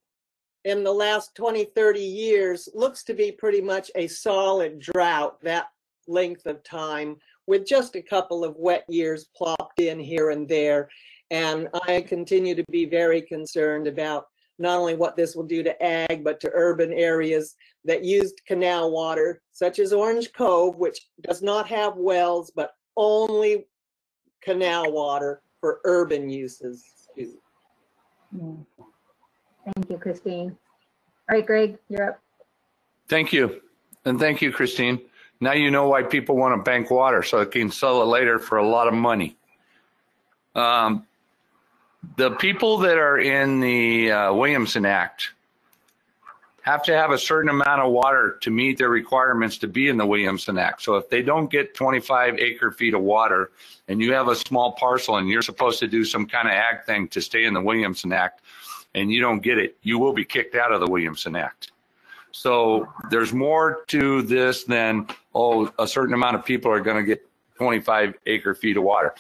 Speaker 5: in the last 20, 30 years looks to be pretty much a solid drought, that length of time, with just a couple of wet years plopped in here and there. And I continue to be very concerned about not only what this will do to ag, but to urban areas that used canal water, such as Orange Cove, which does not have wells, but only canal water for urban uses.
Speaker 1: Thank you, Christine. All right, Greg, you're up.
Speaker 7: Thank you. And thank you, Christine. Now you know why people want to bank water, so they can sell it later for a lot of money. The people that are in the Williamson Act have to have a certain amount of water to meet their requirements to be in the Williamson Act. So if they don't get 25 acre feet of water and you have a small parcel and you're supposed to do some kind of ag thing to stay in the Williamson Act and you don't get it, you will be kicked out of the Williamson Act. So there's more to this than, oh, a certain amount of people are going to get 25 acre feet of water.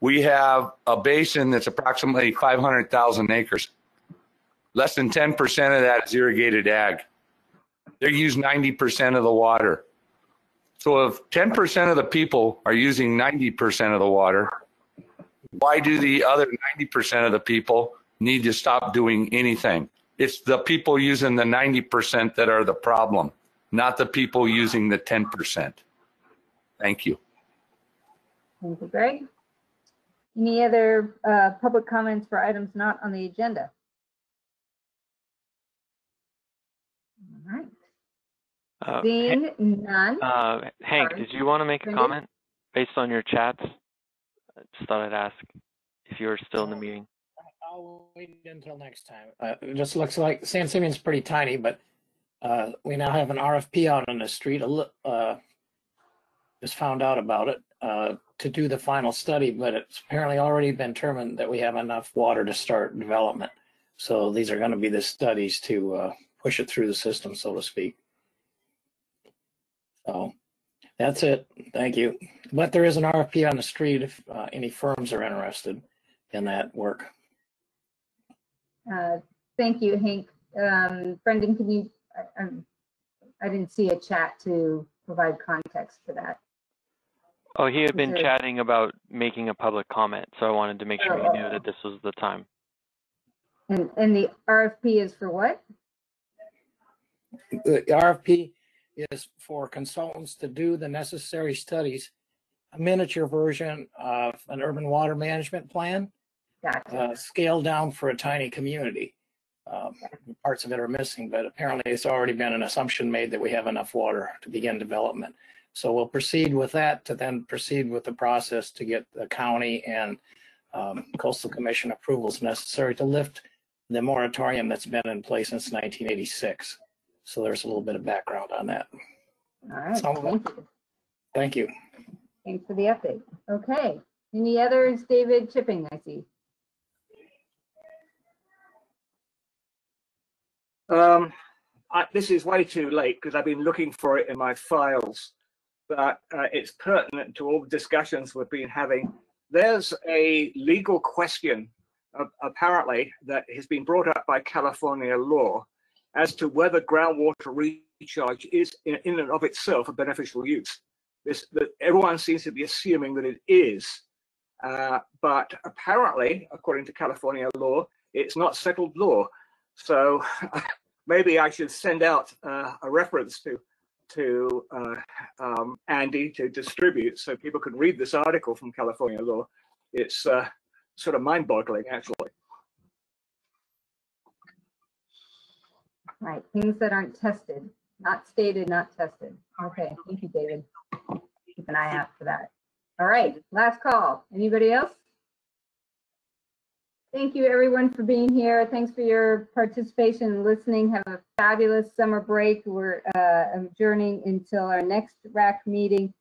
Speaker 7: We have a basin that's approximately 500,000 acres. Less than 10% of that is irrigated ag. They use 90% of the water. So if 10% of the people are using 90% of the water, why do the other 90% of the people need to stop doing anything? It's the people using the 90% that are the problem, not the people using the 10%. Thank you.
Speaker 1: Thank you, Greg. Any other public comments for items not on the agenda? All right. Seeing none.
Speaker 2: Hank, did you want to make a comment based on your chats? I just thought I'd ask if you were still in the meeting.
Speaker 13: I'll wait until next time. It just looks like San Simeon's pretty tiny, but we now have an RFP out on the street. Just found out about it to do the final study, but it's apparently already been determined that we have enough water to start development. So these are going to be the studies to push it through the system, so to speak. So that's it. Thank you. But there is an RFP on the street if any firms are interested in that work.
Speaker 1: Thank you, Hank. Brendan, can you, I didn't see a chat to provide context for that.
Speaker 2: Oh, he had been chatting about making a public comment, so I wanted to make sure he knew that this was the time.
Speaker 1: And the RFP is for what?
Speaker 13: The RFP is for consultants to do the necessary studies, a miniature version of an urban water management plan,
Speaker 1: gotcha.
Speaker 13: Scaled down for a tiny community. Parts of it are missing, but apparently it's already been an assumption made that we have enough water to begin development. So we'll proceed with that to then proceed with the process to get the county and Coastal Commission approvals necessary to lift the moratorium that's been in place since 1986. So there's a little bit of background on that.
Speaker 1: All right, thank you.
Speaker 13: Thank you.
Speaker 1: Thanks for the update. Okay, any others? David Chipping, I see.
Speaker 14: This is way too late because I've been looking for it in my files, but it's pertinent to all the discussions we've been having. There's a legal question, apparently, that has been brought up by California law as to whether groundwater recharge is in and of itself a beneficial use. Everyone seems to be assuming that it is, but apparently, according to California law, it's not settled law. So maybe I should send out a reference to Andy to distribute so people can read this article from California law. It's sort of mind-boggling, actually.
Speaker 1: Right, things that aren't tested, not stated, not tested. Okay, thank you, David. Keep an eye out for that. All right, last call. Anybody else? Thank you, everyone, for being here. Thanks for your participation and listening. Have a fabulous summer break. We're adjourning until our next WRAC meeting,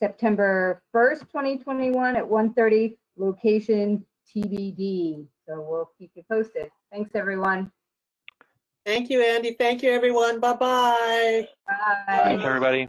Speaker 1: September 1st, 2021 at 1:30, location TBD. So we'll keep you posted. Thanks, everyone.
Speaker 5: Thank you, Andy. Thank you, everyone. Bye-bye.
Speaker 1: Bye.
Speaker 2: Thanks, everybody.